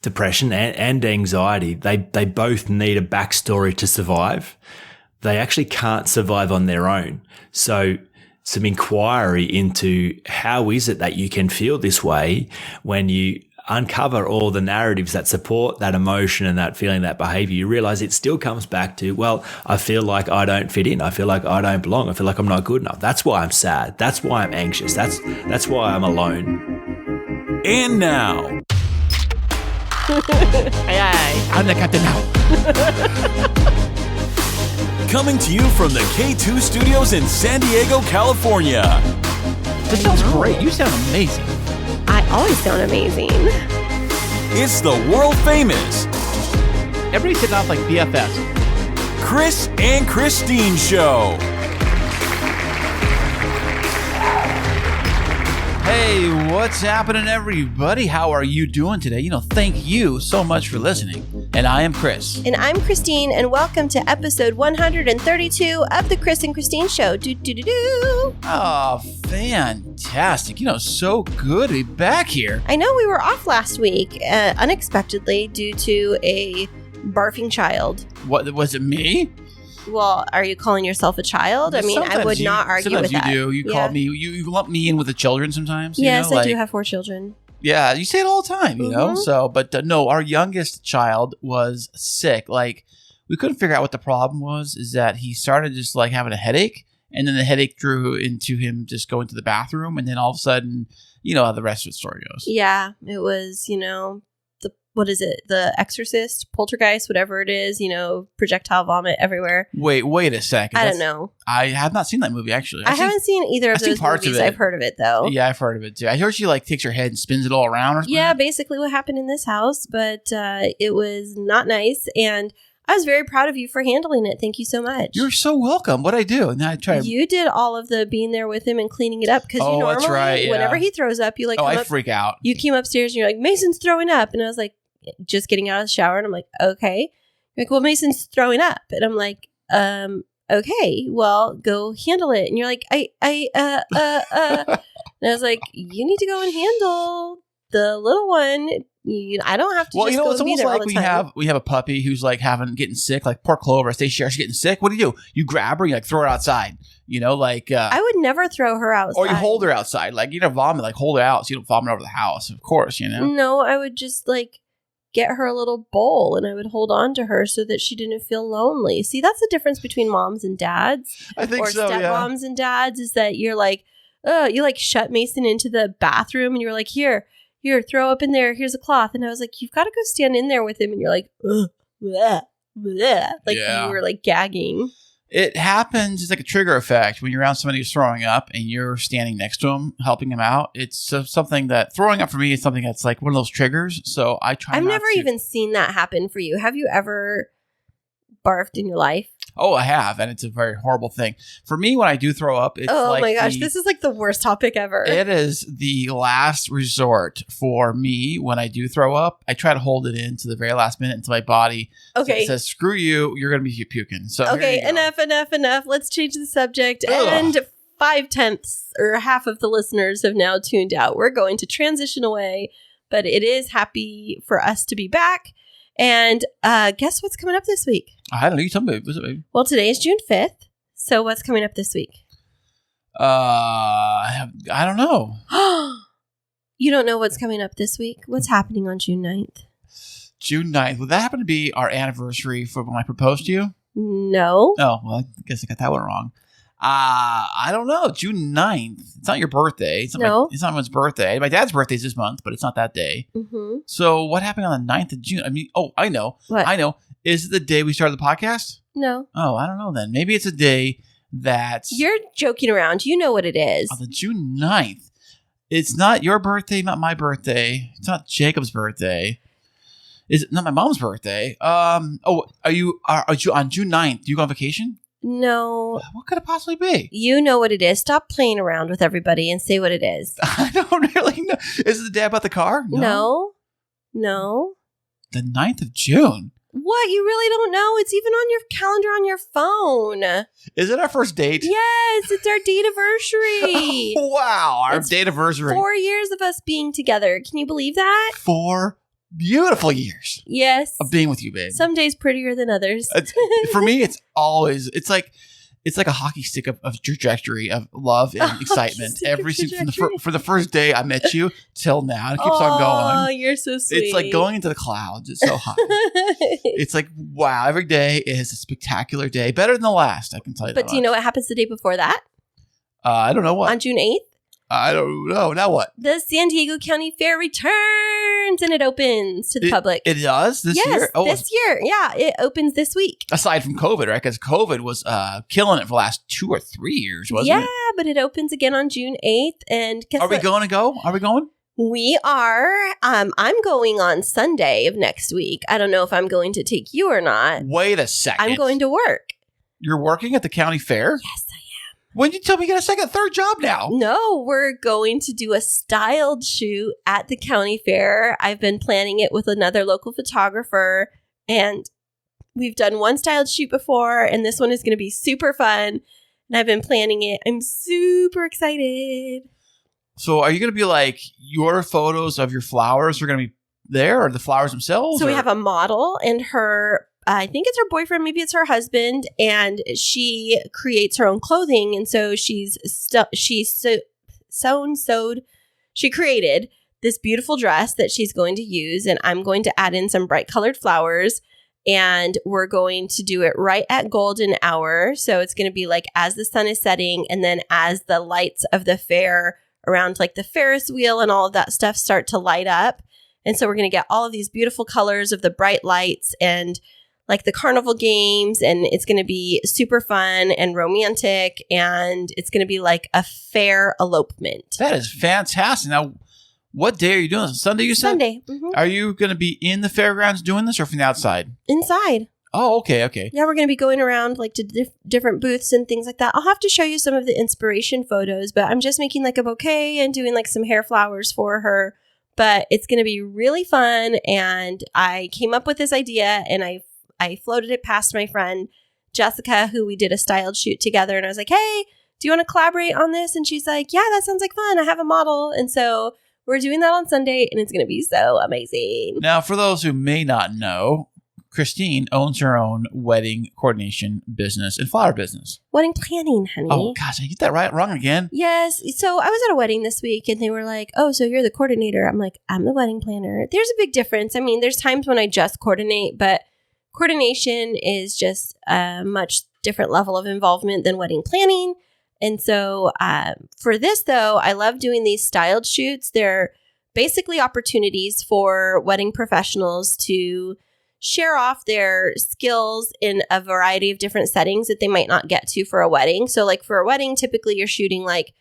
depression and anxiety, they both need a backstory to survive. They actually can't survive on their own. So some inquiry into how is it that you can feel this way when you uncover all the narratives that support that emotion and that feeling, that behavior, you realize it still comes back to, well, I feel like I don't fit in. I feel like I don't belong. I feel like I'm not good enough. That's why I'm sad. That's why I'm anxious. That's why I'm alone. And now. Aye. I'm the captain now. Coming to you from the K2 Studios in San Diego, California. This sounds great. You sound amazing. I always sound amazing. It's the world famous Everybody's hitting off like BFFs. Chris and Christine Show. Hey, what's happening, everybody? How are you doing today? Thank you so much for listening. And I am Chris. And I'm Christine, and welcome to episode 132 of the Chris and Christine Show. Do-do-do-do. Oh, fantastic. So good to be back here. I know we were off last week, unexpectedly, due to a barfing child. What, was it me? Well, are you calling yourself a child? I mean, I would not argue with that. Sometimes you do. You call me, you lump me in with the children sometimes. Yes, I do have 4 children. Yeah, you say it all the time, So, but no, our youngest child was sick. Like, we couldn't figure out what the problem was, is that he started just like having a headache, and then the headache drew into him just going to the bathroom, and then all of a sudden, you know how the rest of the story goes. Yeah, it was, what is it? The Exorcist, Poltergeist, whatever it is, projectile vomit everywhere. Wait a second. I don't know. I have not seen that movie, actually. I haven't seen either of those movies. I've heard of it, though. Yeah, I've heard of it, too. I heard she, takes her head and spins it all around or something. Yeah, basically what happened in this house, but it was not nice, and I was very proud of you for handling it. Thank you so much. You're so welcome. What'd I do? And I try. You did all of the being there with him and cleaning it up, because you normally, that's right, yeah. whenever he throws up, you I freak out. You came upstairs and you're like, Mason's throwing up, and I was like, just getting out of the shower, and I'm like, okay. You're like, well, Mason's throwing up, and I'm like, okay, well, go handle it. And you're like, and I was like, you need to go and handle the little one. I don't have to. Well, just go it's and be almost there like all the time. we have a puppy who's getting sick, like poor Clover. I say she's getting sick. What do? You grab her, you throw her outside. I would never throw her outside. Or you hold her outside, vomit, hold her out so you don't vomit over the house. Of course, No, I would just get her a little bowl, and I would hold on to her so that she didn't feel lonely. See, that's the difference between moms and dads. I think or so, stepmoms and dads, is that you're you shut Mason into the bathroom, and you're like, here, throw up in there. Here's a cloth. And I was like, you've got to go stand in there with him. And you're like, ugh, bleh, bleh. You were gagging. It happens. It's like a trigger effect when you're around somebody who's throwing up and you're standing next to him, helping him out. It's something that throwing up for me is something that's one of those triggers. So I try. I've never even seen that happen for you. Have you ever barfed in your life? Oh, I have, and it's a very horrible thing. For me, when I do throw up, it's my gosh, this is the worst topic ever. It is the last resort for me when I do throw up. I try to hold it in to the very last minute until my body says, screw you, you're going to be puking. So okay, enough. Let's change the subject. Ugh. And 5/10 or half of the listeners have now tuned out. We're going to transition away, but it is happy for us to be back. And guess what's coming up this week? I don't know. You tell me. What's it, baby? Well, today is June 5th. So what's coming up this week? I don't know. You don't know what's coming up this week? What's happening on June 9th? June 9th. Would that happen to be our anniversary for when I proposed to you? No. Oh, well, I guess I got that one wrong. I don't know. June 9th. It's not your birthday. It's not anyone's birthday. My dad's birthday is this month, but it's not that day. Mm-hmm. So what happened on the 9th of June? I mean, I know. What? I know. Is it the day we started the podcast? No. Oh, I don't know then. Maybe it's a day that... You're joking around. You know what it is. On the June 9th. It's not your birthday, not my birthday. It's not Jacob's birthday. Is it not my mom's birthday? Are you on June 9th? Do you go on vacation? No. What could it possibly be? You know what it is. Stop playing around with everybody and say what it is. I don't really know. Is it the day about the car? No. The 9th of June? What? You really don't know? It's even on your calendar on your phone. Is it our first date? Yes, it's our date anniversary. Wow, our date anniversary. 4 years of us being together. Can you believe that? 4 beautiful years Yes. of being with you, babe. Some days prettier than others. For me, it's like a hockey stick of trajectory of love and excitement. For the first day I met you till now, it keeps on Oh, going. you're so sweet. It's like going into the clouds. It's so high. It's like, wow, every day is a spectacular day. Better than the last, I can tell you that. But do you know what happens the day before that? I don't know what. On June 8th? I don't know. Now what? The San Diego County Fair returns and it opens to the public. It does this year? Yes, this year. Yeah, it opens this week. Aside from COVID, right? Because COVID was killing it for the last 2 or 3 years, wasn't it? Yeah, but it opens again on June 8th. And guess Are we what? going to go? Are we going? We are. I'm going on Sunday of next week. I don't know if I'm going to take you or not. Wait a second. I'm going to work. You're working at the county fair? Yes, I am. When did you tell me you got a third job now? No, we're going to do a styled shoot at the county fair. I've been planning it with another local photographer, and we've done one styled shoot before, and this one is going to be super fun. And I've been planning it. I'm super excited. So are you going to be like, your photos of your flowers are going to be there, or the flowers themselves? So we have a model, and her, I think it's her boyfriend, maybe it's her husband, and she creates her own clothing. And so she created this beautiful dress that she's going to use, and I'm going to add in some bright colored flowers, and we're going to do it right at golden hour. So it's going to be like as the sun is setting, and then as the lights of the fair around like the Ferris wheel and all of that stuff start to light up. And so we're going to get all of these beautiful colors of the bright lights and like the carnival games, and it's going to be super fun and romantic, and it's going to be like a fair elopement. That is fantastic. Now, what day are you doing this? Sunday, you said? Sunday. Mm-hmm. Are you going to be in the fairgrounds doing this, or from the outside? Inside. Oh, okay. Yeah, we're going to be going around like to different booths and things like that. I'll have to show you some of the inspiration photos, but I'm just making like a bouquet and doing like some hair flowers for her. But it's going to be really fun, and I came up with this idea, and I floated it past my friend Jessica, who we did a styled shoot together, and I was like, hey, do you want to collaborate on this? And she's like, yeah, that sounds like fun. I have a model. And so we're doing that on Sunday, and it's going to be so amazing. Now, for those who may not know, Christine owns her own wedding coordination business and flower business. Wedding planning, honey. Oh, gosh, I get that wrong again. Yes. So I was at a wedding this week, and they were like, oh, so you're the coordinator. I'm like, I'm the wedding planner. There's a big difference. I mean, there's times when I just coordinate, but coordination is just a much different level of involvement than wedding planning. And so for this, though, I love doing these styled shoots. They're basically opportunities for wedding professionals to share off their skills in a variety of different settings that they might not get to for a wedding. So like for a wedding, typically you're shooting like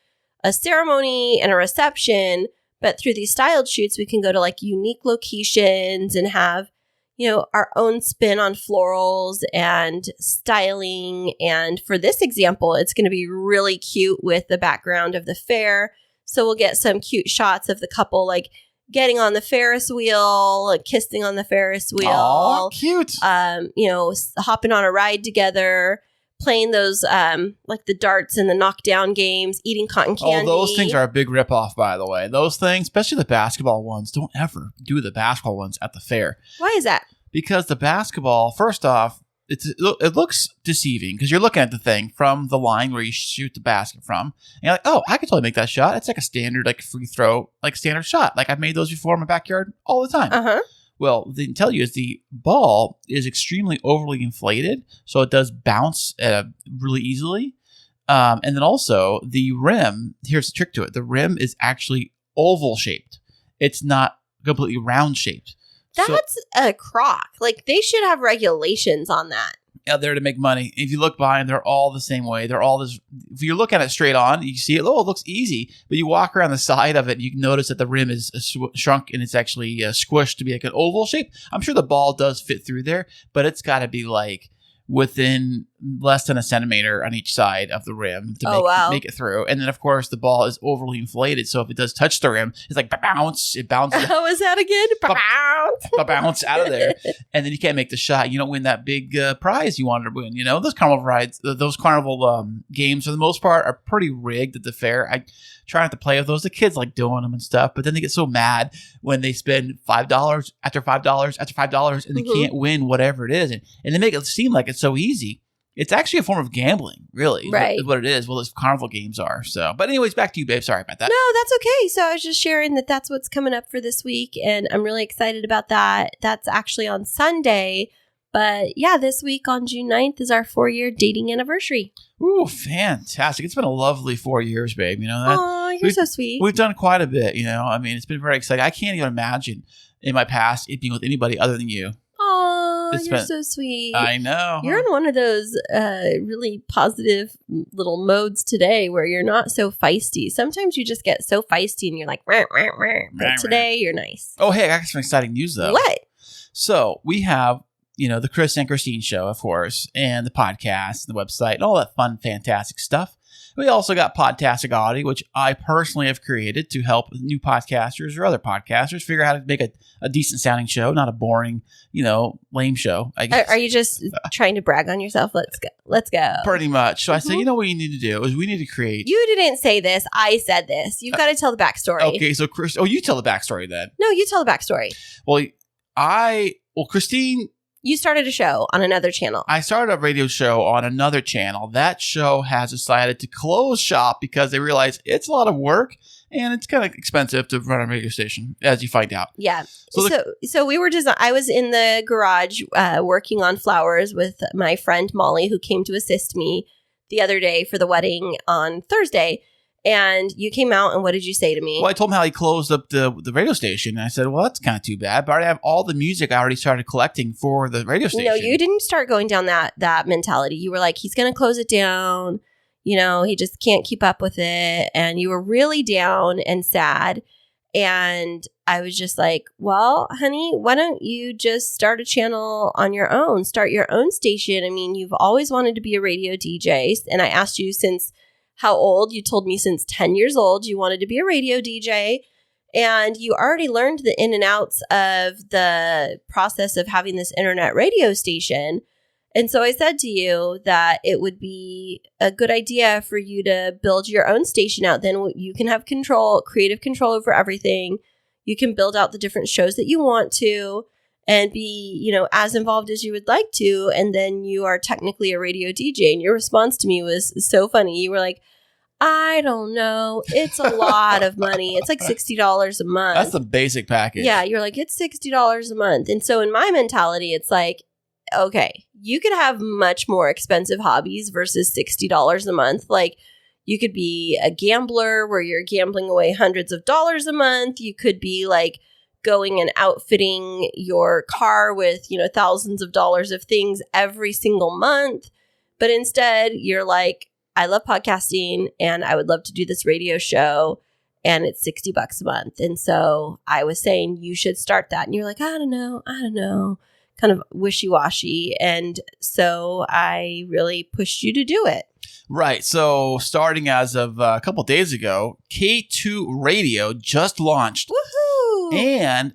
a ceremony and a reception, but through these styled shoots, we can go to like unique locations and have, you know, our own spin on florals and styling. And for this example, it's going to be really cute with the background of the fair. So we'll get some cute shots of the couple like getting on the Ferris wheel, kissing on the Ferris wheel. Oh, cute. You know, hopping on a ride together, playing those like the darts and the knockdown games, eating cotton candy. Oh, those things are a big ripoff, by the way. Those things, especially the basketball ones, don't ever do the basketball ones at the fair. Why is that? Because the basketball, first off, it looks deceiving because you're looking at the thing from the line where you shoot the basket from. And you're like, oh, I could totally make that shot. It's like a standard, like free throw, like standard shot. Like I've made those before in my backyard all the time. Uh-huh. Well, what they can tell you is the ball is extremely overly inflated, so it does bounce really easily. And then also the rim, here's the trick to it. The rim is actually oval shaped. It's not completely round shaped. That's a crock. Like they should have regulations on that. Out there to make money. If you look behind, they're all the same way. They're all this. If you look at it straight on, you see it. Oh, it looks easy. But you walk around the side of it, you can notice that the rim is shrunk and it's actually squished to be like an oval shape. I'm sure the ball does fit through there, but it's got to be like within less than a centimeter on each side of the rim to make it through. And then, of course, the ball is overly inflated. So if it does touch the rim, it's like bounce. It bounces. How was that again? Bounce out of there. And then you can't make the shot. You don't win that big prize you wanted to win. You know, those carnival rides, those carnival games for the most part are pretty rigged at the fair. I try not to play with those. The kids like doing them and stuff, but then they get so mad when they spend $5 after $5 after $5 and they can't win whatever it is. And they make it seem like it's so easy. It's actually a form of gambling, really. Right. Is what it is. Well, those carnival games are. So, but anyways, back to you, babe. Sorry about that. No, that's okay. So I was just sharing that that's what's coming up for this week, and I'm really excited about that. That's actually on Sunday. But yeah, this week on June 9th is our 4-year dating anniversary. Ooh, fantastic. It's been a lovely 4 years, babe. You know that? Oh, you're so sweet. We've done quite a bit, you know. I mean, it's been very exciting. I can't even imagine in my past it being with anybody other than you. Oh, you're so sweet. I know. You're in one of those really positive little modes today where you're not so feisty. Sometimes you just get so feisty and you're like, rah, rah, rah. But today you're nice. Oh, hey, I got some exciting news, though. What? So we have, you know, the Chris and Christine show, of course, and the podcast, and the website, and all that fun, fantastic stuff. We also got Podtastic Audio, which I personally have created to help new podcasters or other podcasters figure out how to make a decent sounding show, not a boring, you know, lame show, I guess. Are you just trying to brag on yourself? Let's go. Let's go. Pretty much. So I said, you know what you need to do is we need to create. You didn't say this. I said this. You've got to tell the backstory. Okay, so Chris, you tell the backstory then. No, you tell the backstory. Well, Christine. You started a show on another channel. I started a radio show on another channel. That show has decided to close shop because they realize it's a lot of work and it's kind of expensive to run a radio station, as you find out. Yeah. So we were I was in the garage working on flowers with my friend Molly, who came to assist me the other day for the wedding on Thursday. And you came out, and what did you say to me? Well, I told him how he closed up the radio station. And I said, well, that's kind of too bad. But I already have all the music I already started collecting for the radio station. No, you didn't start going down that mentality. You were like, he's going to close it down. You know, he just can't keep up with it. And you were really down and sad. And I was just like, well, honey, why don't you just start a channel on your own? Start your own station. I mean, you've always wanted to be a radio DJ. And I asked you since how old? You told me since 10 years old you wanted to be a radio DJ, and you already learned the in and outs of the process of having this internet radio station. And so I said to you that it would be a good idea for you to build your own station out. Then you can have creative control over everything. You can build out the different shows that you want to and be, you know, as involved as you would like to. And then you are technically a radio DJ. And your response to me was so funny. You were like, I don't know. It's a lot of money. It's like $60 a month. That's the basic package. Yeah. You're like, it's $60 a month. And so in my mentality, it's like, okay, you could have much more expensive hobbies versus $60 a month. Like, you could be a gambler where you're gambling away hundreds of dollars a month. You could be like going and outfitting your car with, you know, thousands of dollars of things every single month. But instead, you're like, I love podcasting and I would love to do this radio show, and it's $60 a month. And so I was saying you should start that. And you're like, I don't know, kind of wishy-washy. And so I really pushed you to do it. Right. So starting as of a couple of days ago, K2 Radio just launched. Woohoo! And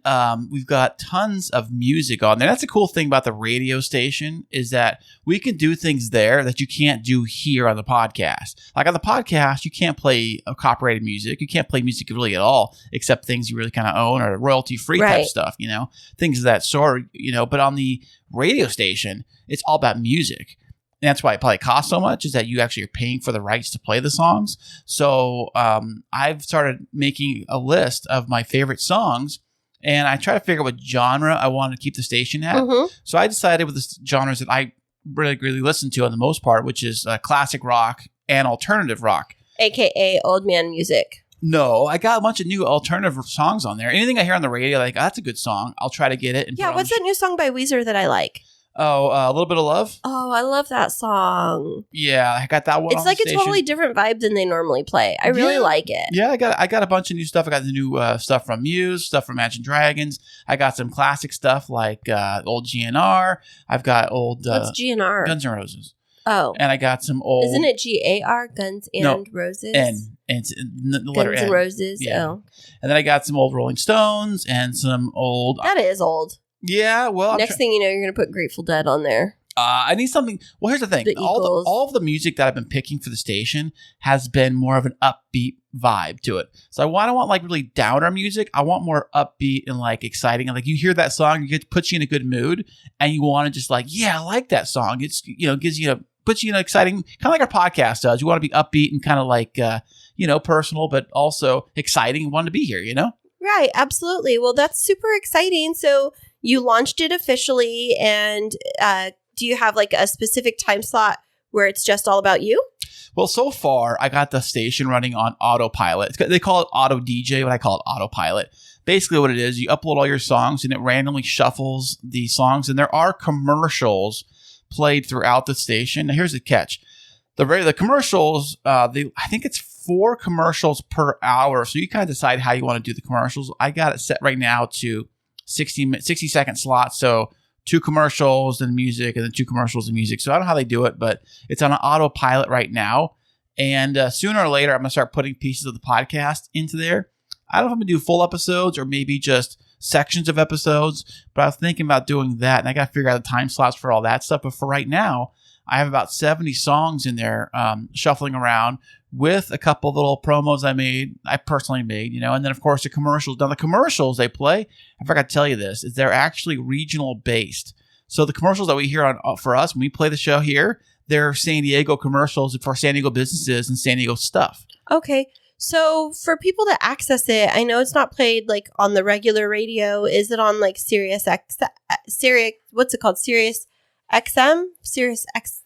we've got tons of music on there. That's the cool thing about the radio station is that we can do things there that you can't do here on the podcast. Like on the podcast, you can't play copyrighted music. You can't play music really at all, except things you really kind of own or royalty-free type stuff, you know, things of that sort, you know. But on the radio station, it's all about music. And that's why it probably costs so much, is that you actually are paying for the rights to play the songs. So I've started making a list of my favorite songs, and I try to figure out what genre I want to keep the station at. Mm-hmm. So I decided with the genres that I really listen to on the most part, which is classic rock and alternative rock. AKA old man music. No, I got a bunch of new alternative songs on there. Anything I hear on the radio, like, oh, that's a good song. I'll try to get it. And yeah, what's that new song by Weezer that I like? Oh, A Little Bit of Love? Oh, I love that song. Yeah, I got that one. It's like a totally different vibe than they normally play. I really like it. Yeah, I got a bunch of new stuff. I got the new stuff from Muse, stuff from Imagine Dragons. I got some classic stuff like old GNR. I've got old What's GNR? Guns N' Roses. Oh. And I got some old. Isn't it GAR, Guns and Roses? And it's the letter Guns N. and Roses. Yeah. Oh. And then I got some old Rolling Stones and some old. That is old. Yeah, well. Next thing you know, you're going to put Grateful Dead on there. I need something. Well, here's the thing. The Eagles. All of the music that I've been picking for the station has been more of an upbeat vibe to it. So I don't want like really downer music. I want more upbeat and like exciting. And like you hear that song, puts you in a good mood, and you want to just like, yeah, I like that song. It's gives you puts you in an exciting, kind of like our podcast does. You want to be upbeat and kind of like personal, but also exciting. You want to be here, Right, absolutely. Well, that's super exciting. So you launched it officially, and do you have like a specific time slot where it's just all about you? Well, so far, I got the station running on autopilot. They call it auto DJ, but I call it autopilot. Basically what it is, you upload all your songs and it randomly shuffles the songs. And there are commercials played throughout the station. Now, here's the catch. The commercials, I think it's 4 commercials per hour. So you kind of decide how you want to do the commercials. I got it set right now to 60-second slots. So 2 commercials and music, and then 2 commercials and music. So I don't know how they do it, but it's on an autopilot right now. And sooner or later, I'm going to start putting pieces of the podcast into there. I don't know if I'm going to do full episodes or maybe just sections of episodes, but I was thinking about doing that, and I got to figure out the time slots for all that stuff. But for right now, I have about 70 songs in there shuffling around with a couple little promos I personally made, and then of course the commercials. Now the commercials they play, I forgot to tell you this, is they're actually regional based. So the commercials that we hear on for us when we play the show here, they're San Diego commercials for San Diego businesses and San Diego stuff. Okay. So for people to access it, I know it's not played like on the regular radio. Is it on like Sirius what's it called? Sirius XM? Sirius X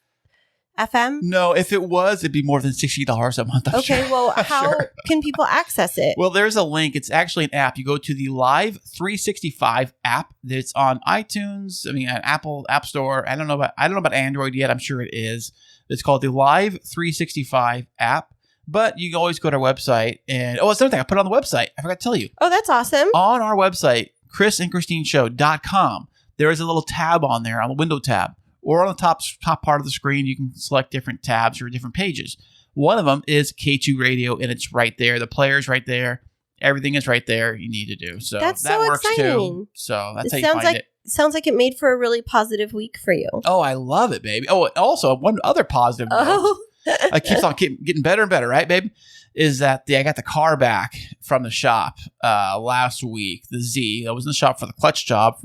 FM? No, if it was, it'd be more than $60 a month. I'm okay, sure. well, how can people access it? Well, there's a link. It's actually an app. You go to the Live 365 app that's on iTunes. Apple App Store. I don't know about Android yet. I'm sure it is. It's called the Live 365 app. But you can always go to our website. And it's another thing. I put it on the website. I forgot to tell you. Oh, that's awesome. On our website, chrisandchristineshow.com, there is a little tab on there, on the window tab. Or on the top part of the screen, you can select different tabs or different pages. One of them is K2 Radio, and it's right there. The player's right there. Everything is right there you need to do. So that's that so works exciting. too. So that's how you find it. Sounds like it made for a really positive week for you. Oh, I love it, baby. Oh, also, one other positive note. It keeps on getting better and better, right, babe? Is that I got the car back from the shop last week, the Z. I was in the shop for the clutch job.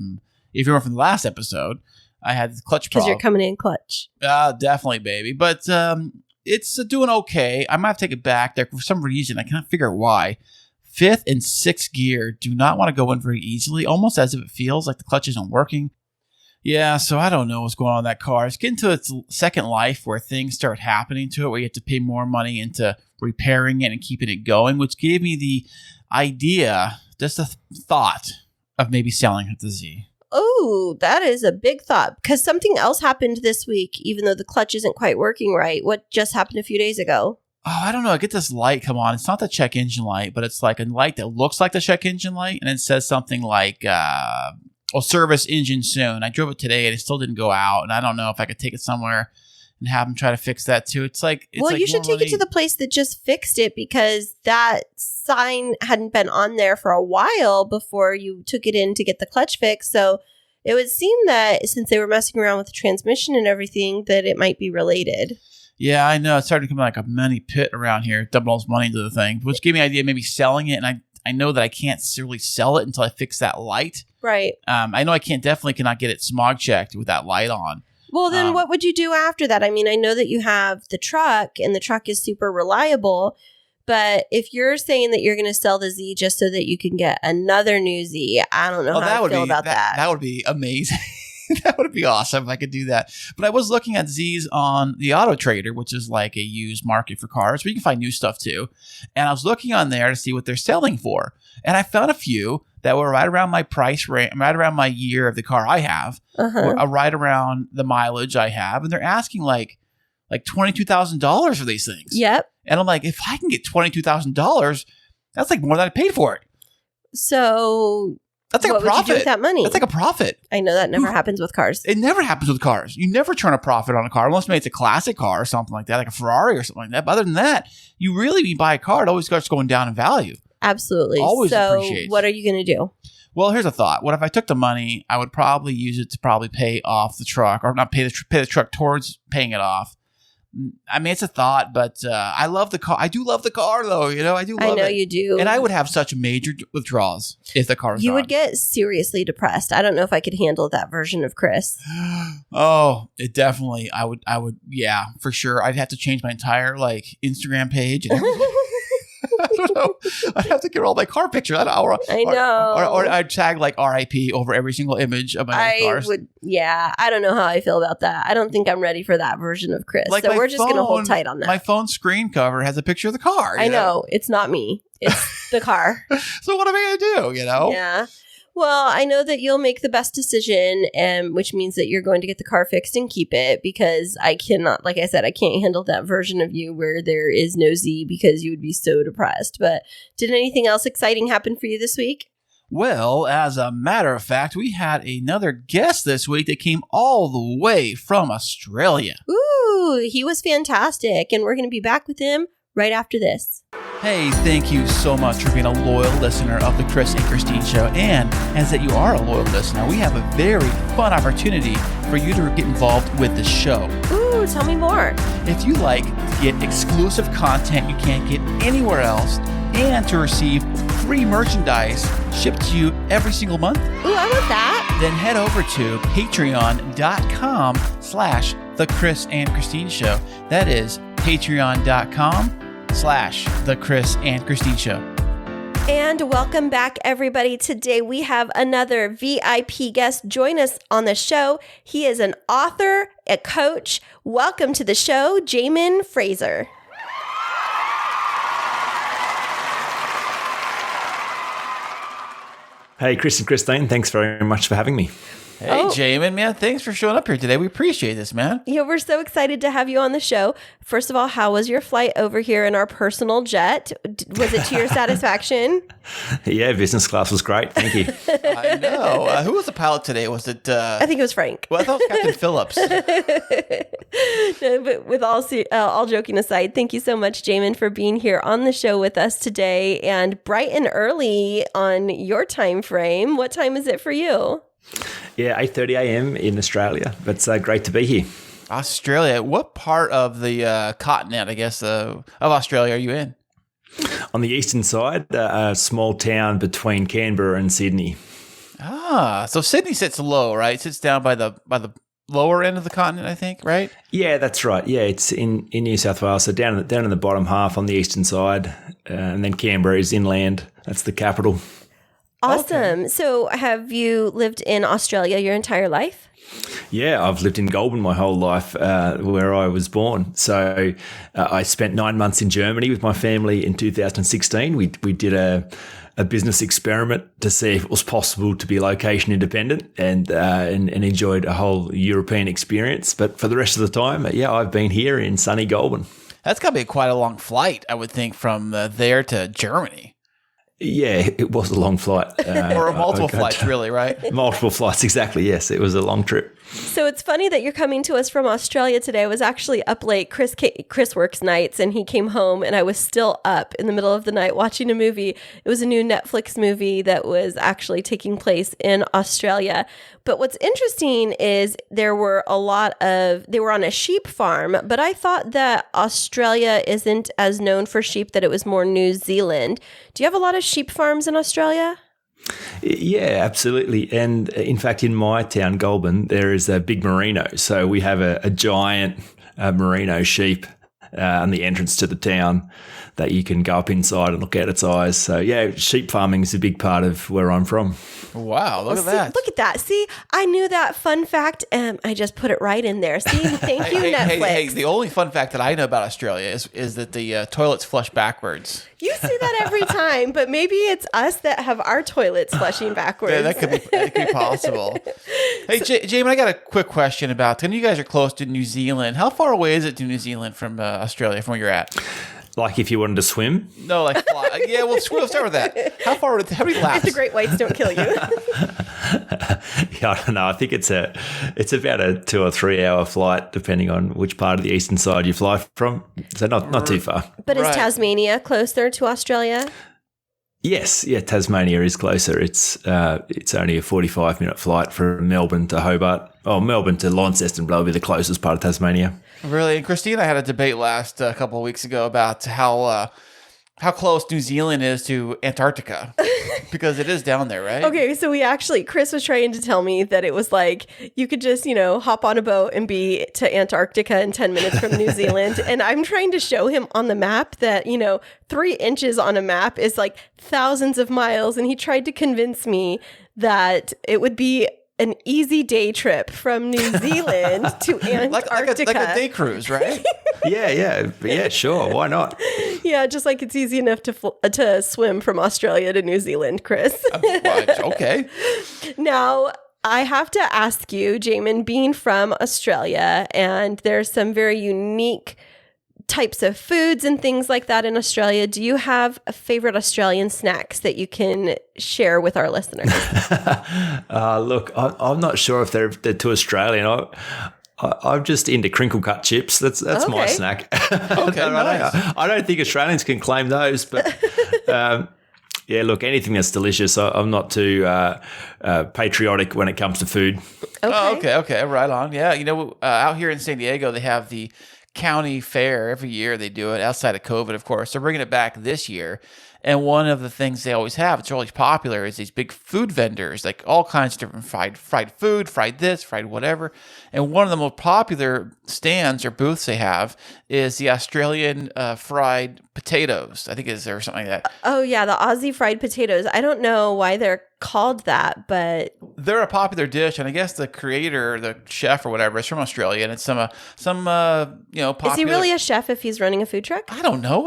If you remember from the last episode, I had the clutch problem. Because you're coming in clutch. Definitely, baby. But it's doing okay. I might have to take it back there for some reason. I can't figure out why. 5th and 6th gear do not want to go in very easily, almost as if it feels like the clutch isn't working. Yeah, so I don't know what's going on in that car. It's getting to its second life where things start happening to it, where you have to pay more money into repairing it and keeping it going, which gave me the idea, just a thought, of maybe selling it to Z. Oh, that is a big thought, because something else happened this week, even though the clutch isn't quite working right. What just happened a few days ago? Oh, I don't know. I get this light come on. It's not the check engine light, but it's like a light that looks like the check engine light, and it says something like, service engine soon. I drove it today, and it still didn't go out, and I don't know if I could take it somewhere and have them try to fix that too. You should take it to the place that just fixed it, because that sign hadn't been on there for a while before you took it in to get the clutch fixed. So it would seem that since they were messing around with the transmission and everything, that it might be related. Yeah, I know. It started to come like a money pit around here, dumping all this money into the thing, which gave me the idea of maybe selling it. And I know that I can't really sell it until I fix that light. Right. I know I cannot get it smog checked with that light on. Well, then what would you do after that? I mean, I know that you have the truck, and the truck is super reliable. But if you're saying that you're going to sell the Z just so that you can get another new Z, I don't know how I feel about that. That would be amazing. That would be awesome if I could do that. But I was looking at Z's on the Auto Trader, which is like a used market for cars, where you can find new stuff too. And I was looking on there to see what they're selling for. And I found a few that were right around my price range, right around my year of the car I have, right around the mileage I have. And they're asking like $22,000 for these things. Yep. And I'm like, if I can get $22,000, that's like more than I paid for it. So That's like what a profit. would you do with that money? That's like a profit. I know that never happens with cars. It never happens with cars. You never turn a profit on a car unless maybe it's a classic car or something like that, like a Ferrari or something like that. But other than that, when you buy a car, it always starts going down in value. Absolutely. Always so appreciates. what are you going to do? Well, here's a thought. What if I took the money? I would probably use it to probably pay off the truck, or not pay the truck towards paying it off. I mean, it's a thought, but I love the car. I do love the car, though. I do love it. I know you do. And I would have such major withdrawals if the car was You gone. would get seriously depressed. I don't know if I could handle that version of Chris. Oh, it definitely. I would. Yeah, for sure. I'd have to change my entire Instagram page and everything. I don't know. I'd have to get all my car pictures. I know. Or I'd tag RIP over every single image of my cars. I don't know how I feel about that. I don't think I'm ready for that version of Chris. So we're just going to hold tight on that. My phone screen cover has a picture of the car. I know. It's not me. It's the car. So what am I going to do, Yeah. Well, I know that you'll make the best decision, which means that you're going to get the car fixed and keep it, because I cannot, like I said, I can't handle that version of you where there is no Z, because you would be so depressed. But did anything else exciting happen for you this week? Well, as a matter of fact, we had another guest this week that came all the way from Australia. Ooh, he was fantastic, and we're going to be back with him right after this. Hey, thank you so much for being a loyal listener of the Chris and Christine Show. And as that you are a loyal listener, we have a very fun opportunity for you to get involved with the show. Ooh, tell me more. If you like to get exclusive content you can't get anywhere else, and to receive free merchandise shipped to you every single month, ooh, I want that. Then head over to patreon.com/The Chris and Christine Show. That is patreon.com/The Chris and Christine Show. And welcome back, everybody. Today we have another VIP guest join us on the show. He is an author, a coach. Welcome to the show, Jaemin Frazer. Hey, Chris and Christine, thanks very much for having me. Hey, Jaemin, man, thanks for showing up here today. We appreciate this, man. Yeah, we're so excited to have you on the show. First of all, how was your flight over here in our personal jet? Was it to your satisfaction? Yeah, business class was great. Thank you. I know. Who was the pilot today? Was it? I think it was Frank. Well, I thought it was Captain Phillips. No, but with all joking aside, thank you so much, Jaemin, for being here on the show with us today, and bright and early on your time frame. What time is it for you? Yeah, 8:30 a.m. in Australia, but it's great to be here. Australia. What part of the continent, I guess, of Australia are you in? On the eastern side, a small town between Canberra and Sydney. Ah, so Sydney sits low, right? It sits down by the lower end of the continent, I think, right? Yeah, that's right. Yeah, it's in New South Wales, so down in the bottom half on the eastern side, and then Canberra is inland. That's the capital. Awesome. Okay. So have you lived in Australia your entire life? Yeah, I've lived in Goulburn my whole life, where I was born. So I spent 9 months in Germany with my family in 2016. We did a business experiment to see if it was possible to be location independent, and enjoyed a whole European experience. But for the rest of the time, I've been here in sunny Goulburn. That's got to be quite a long flight, I would think, from there to Germany. Yeah, it was a long flight. Or multiple flights, really, right? Multiple flights, exactly. Yes, it was a long trip. So it's funny that you're coming to us from Australia today. I was actually up late. Chris works nights, and he came home, and I was still up in the middle of the night watching a movie. It was a new Netflix movie that was actually taking place in Australia. But what's interesting is they were on a sheep farm, but I thought that Australia isn't as known for sheep, that it was more New Zealand. Do you have a lot of sheep farms in Australia? Yeah, absolutely. And in fact, in my town, Goulburn, there is a big merino. So we have a giant merino sheep on the entrance to the town that you can go up inside and look at its eyes. So yeah, sheep farming is a big part of where I'm from. Wow, look at that. Look at that. See, I knew that fun fact, and I just put it right in there. See, thank you, Netflix. Hey, the only fun fact that I know about Australia is that the toilets flush backwards. You say that every time, but maybe it's us that have our toilets flushing backwards. Yeah, that could be possible. Hey, Jaemin, I got a quick question about, and you guys are close to New Zealand. How far away is it to New Zealand from Australia, from where you're at? Like if you wanted to swim? No, like fly. Yeah, we'll start with that. How many laps? If the great whites don't kill you. Yeah, I don't know. I think it's about a 2 or 3 hour flight, depending on which part of the eastern side you fly from. So not too far. But is Tasmania closer to Australia? Yes, yeah, Tasmania is closer. It's only a 45-minute flight from Melbourne to Hobart. Oh, Melbourne to Launceston will be the closest part of Tasmania. Really? And Christine and I had a debate last couple of weeks ago about how close New Zealand is to Antarctica, because it is down there, right? Okay, so Chris was trying to tell me that it was like you could just, hop on a boat and be to Antarctica in 10 minutes from New Zealand. And I'm trying to show him on the map that, 3 inches on a map is like thousands of miles. And he tried to convince me that it would be an easy day trip from New Zealand to Antarctica. like a day cruise, right? Yeah, sure. Why not? Yeah, just like it's easy enough to swim from Australia to New Zealand, Chris. Okay. Now, I have to ask you, Jaemin, being from Australia, and there's some very unique types of foods and things like that in Australia. Do you have a favorite Australian snacks that you can share with our listeners? Look, I'm not sure if they're too Australian. I'm just into crinkle cut chips. That's Okay. my snack. Okay, nice. I don't think Australians can claim those, but yeah, look, anything that's delicious. I'm not too patriotic when it comes to food. Okay, right on. Yeah, out here in San Diego, they have the county fair every year. They do it outside of COVID, of course. They're bringing it back this year. And one of the things they always have, it's really popular, is these big food vendors, like all kinds of different fried food, fried this, fried whatever. And one of the most popular stands or booths they have is the Australian fried potatoes, I think is there, or something like that. Oh, yeah, the Aussie fried potatoes. I don't know why they're called that, but they're a popular dish, and I guess the creator, the chef or whatever, is from Australia, and it's some popular. Is he really a chef if he's running a food truck? I don't know,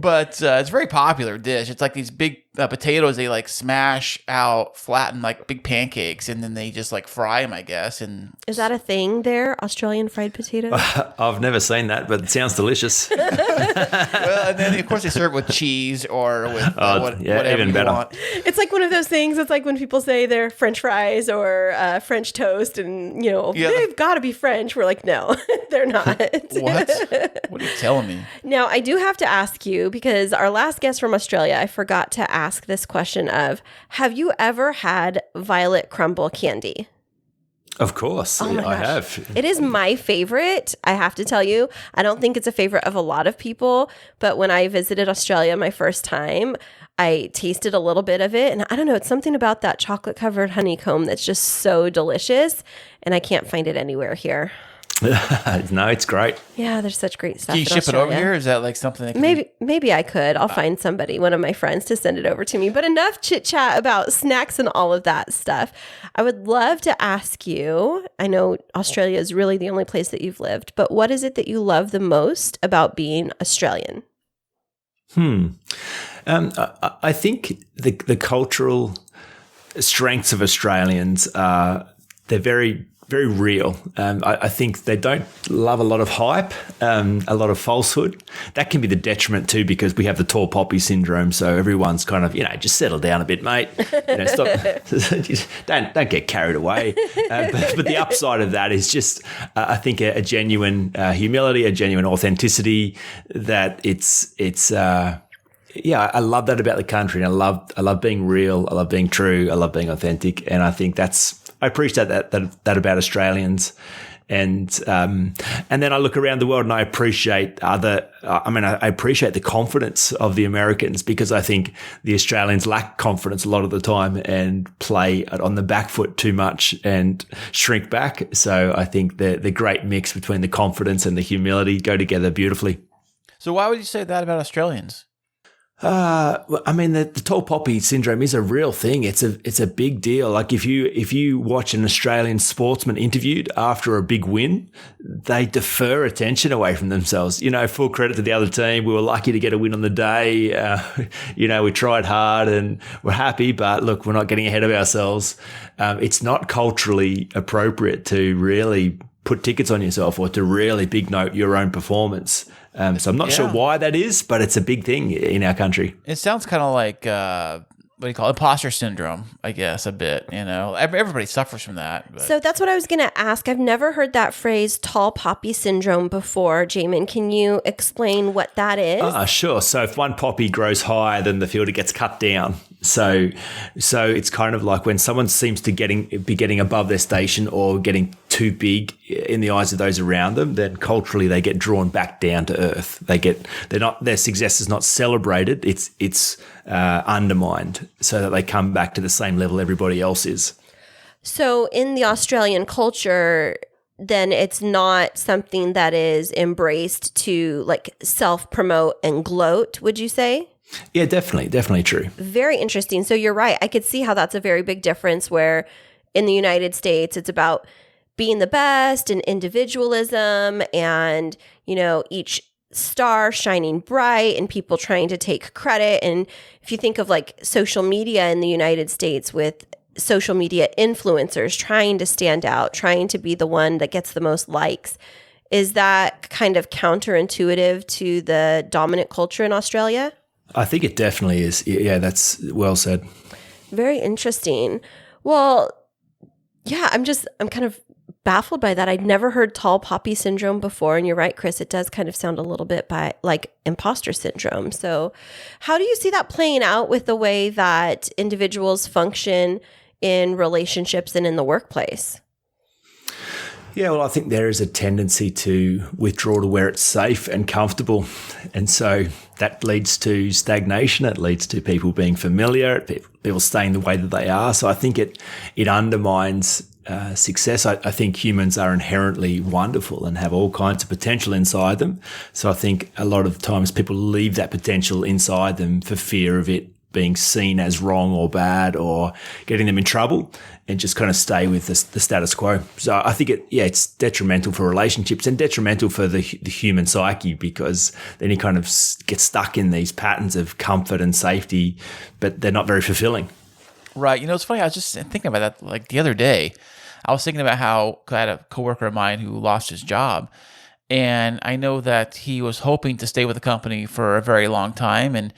but it's a very popular dish. It's like these big potatoes they like smash out, flatten like big pancakes, and then they just like fry them, I guess. And is that a thing there, Australian fried potatoes? I've never seen that, but it sounds delicious. Well, and then of course they serve it with cheese or with whatever even you better. want. It's like one of those things. It's like when people say they're French fries or French toast, and they've got to be French. We're like, no, they're not. What? What are you telling me? Now, I do have to ask you, because our last guest from Australia, I forgot to ask this question of, have you ever had violet crumble candy? Of course. Oh my I gosh. have. It is my favorite. I have to tell you, I don't think it's a favorite of a lot of people, but when I visited Australia my first time, I tasted a little bit of it, and I don't know, it's something about that chocolate covered honeycomb that's just so delicious, and I can't find it anywhere here. No, it's great. Yeah, there's such great stuff. Can you in ship Australia. it over here? Is that like something that can Maybe I could. I'll find somebody, one of my friends, to send it over to me. But enough chit chat about snacks and all of that stuff. I would love to ask you, I know Australia is really the only place that you've lived, but what is it that you love the most about being Australian? I think the cultural strengths of Australians they're very, very real. I think they don't love a lot of hype, a lot of falsehood. That can be the detriment too, because we have the tall poppy syndrome. So everyone's kind of, just settle down a bit, mate. Stop. don't get carried away. But the upside of that is just, I think, a genuine humility, a genuine authenticity. That it's. I love that about the country, and I love being real. I love being true. I love being authentic, and I think I appreciate that about Australians, and then I look around the world and I appreciate I appreciate the confidence of the Americans, because I think the Australians lack confidence a lot of the time and play on the back foot too much and shrink back. So I think the great mix between the confidence and the humility go together beautifully. So why would you say that about Australians? The tall poppy syndrome is a real thing. It's a big deal. Like if you watch an Australian sportsman interviewed after a big win, they defer attention away from themselves. Full credit to the other team. We were lucky to get a win on the day. We tried hard and we're happy, but look, we're not getting ahead of ourselves. It's not culturally appropriate to really put tickets on yourself or to really big note your own performance. So I'm not sure why that is, but it's a big thing in our country. It sounds kind of like what do you call it? Imposter syndrome, I guess, a bit. Everybody suffers from that. But. So that's what I was going to ask. I've never heard that phrase, tall poppy syndrome, before. Jaemin, can you explain what that is? Sure. So if one poppy grows higher than the field, it gets cut down. So it's kind of like when someone seems to be getting above their station or getting too big in the eyes of those around them, then culturally they get drawn back down to earth. Their success is not celebrated. It's undermined so that they come back to the same level everybody else is. So in the Australian culture, then it's not something that is embraced to like self-promote and gloat, would you say? Yeah, definitely true. Very interesting. So you're right. I could see how that's a very big difference where in the United States, it's about being the best and individualism and, each star shining bright and people trying to take credit. And if you think of like social media in the United States with social media influencers trying to stand out, trying to be the one that gets the most likes, is that kind of counterintuitive to the dominant culture in Australia? I think it definitely is. Yeah, that's well said. Very interesting. Well, yeah, I'm kind of baffled by that. I'd never heard tall poppy syndrome before. And you're right, Chris, it does kind of sound a little bit like imposter syndrome. So how do you see that playing out with the way that individuals function in relationships and in the workplace? Yeah, well, I think there is a tendency to withdraw to where it's safe and comfortable. And so that leads to stagnation. It leads to people being familiar, people staying the way that they are. So I think it undermines success. I think humans are inherently wonderful and have all kinds of potential inside them. So I think a lot of times people leave that potential inside them for fear of it being seen as wrong or bad or getting them in trouble, and just kind of stay with the status quo. So I think it's detrimental for relationships and detrimental for the human psyche, because then you kind of get stuck in these patterns of comfort and safety, but they're not very fulfilling. Right. It's funny. I was just thinking about that like the other day. I was thinking about how I had a coworker of mine who lost his job, and I know that he was hoping to stay with the company for a very long time. And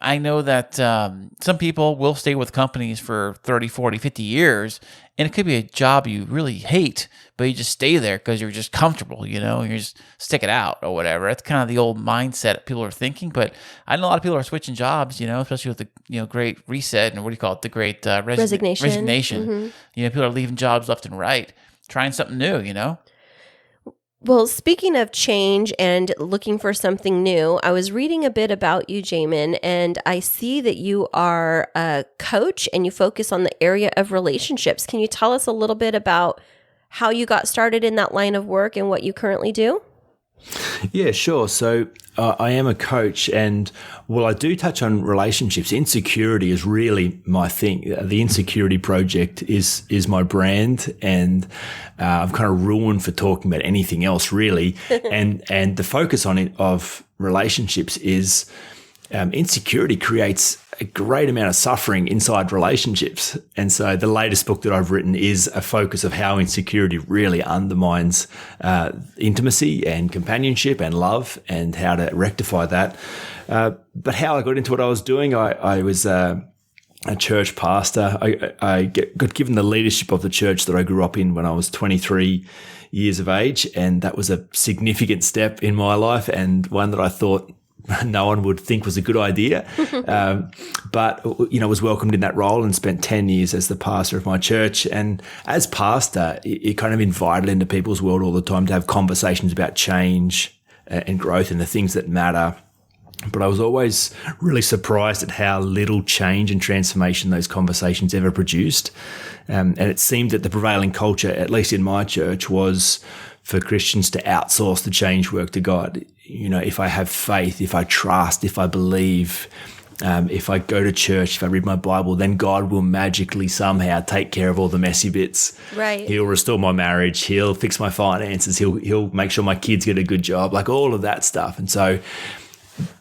I know that some people will stay with companies for 30, 40, 50 years, and it could be a job you really hate, but you just stay there because you're just comfortable, you just stick it out or whatever. That's kind of the old mindset people are thinking. But I know a lot of people are switching jobs, especially with the great reset and what do you call it? The great resignation. Mm-hmm. People are leaving jobs left and right, trying something new, Well, speaking of change and looking for something new, I was reading a bit about you, Jaemin, and I see that you are a coach and you focus on the area of relationships. Can you tell us a little bit about how you got started in that line of work and what you currently do? Yeah, sure. So I am a coach, and while I do touch on relationships, insecurity is really my thing. The Insecurity Project is my brand, and I'm kind of ruined for talking about anything else, really. and the focus on it of relationships is insecurity creates a great amount of suffering inside relationships. And so the latest book that I've written is a focus of how insecurity really undermines intimacy and companionship and love, and how to rectify that. But how I got into what I was doing, I was a church pastor. I got given the leadership of the church that I grew up in when I was 23 years of age. And that was a significant step in my life, and one that I thought no one would think was a good idea. But was welcomed in that role and spent 10 years as the pastor of my church. And as pastor, it kind of invited into people's world all the time to have conversations about change and growth and the things that matter. But I was always really surprised at how little change and transformation those conversations ever produced. And it seemed that the prevailing culture, at least in my church, was for Christians to outsource the change work to God. If I have faith, if I trust, if I believe, if I go to church, if I read my Bible, then God will magically somehow take care of all the messy bits. Right. He'll restore my marriage. He'll fix my finances. He'll make sure my kids get a good job, like all of that stuff. And so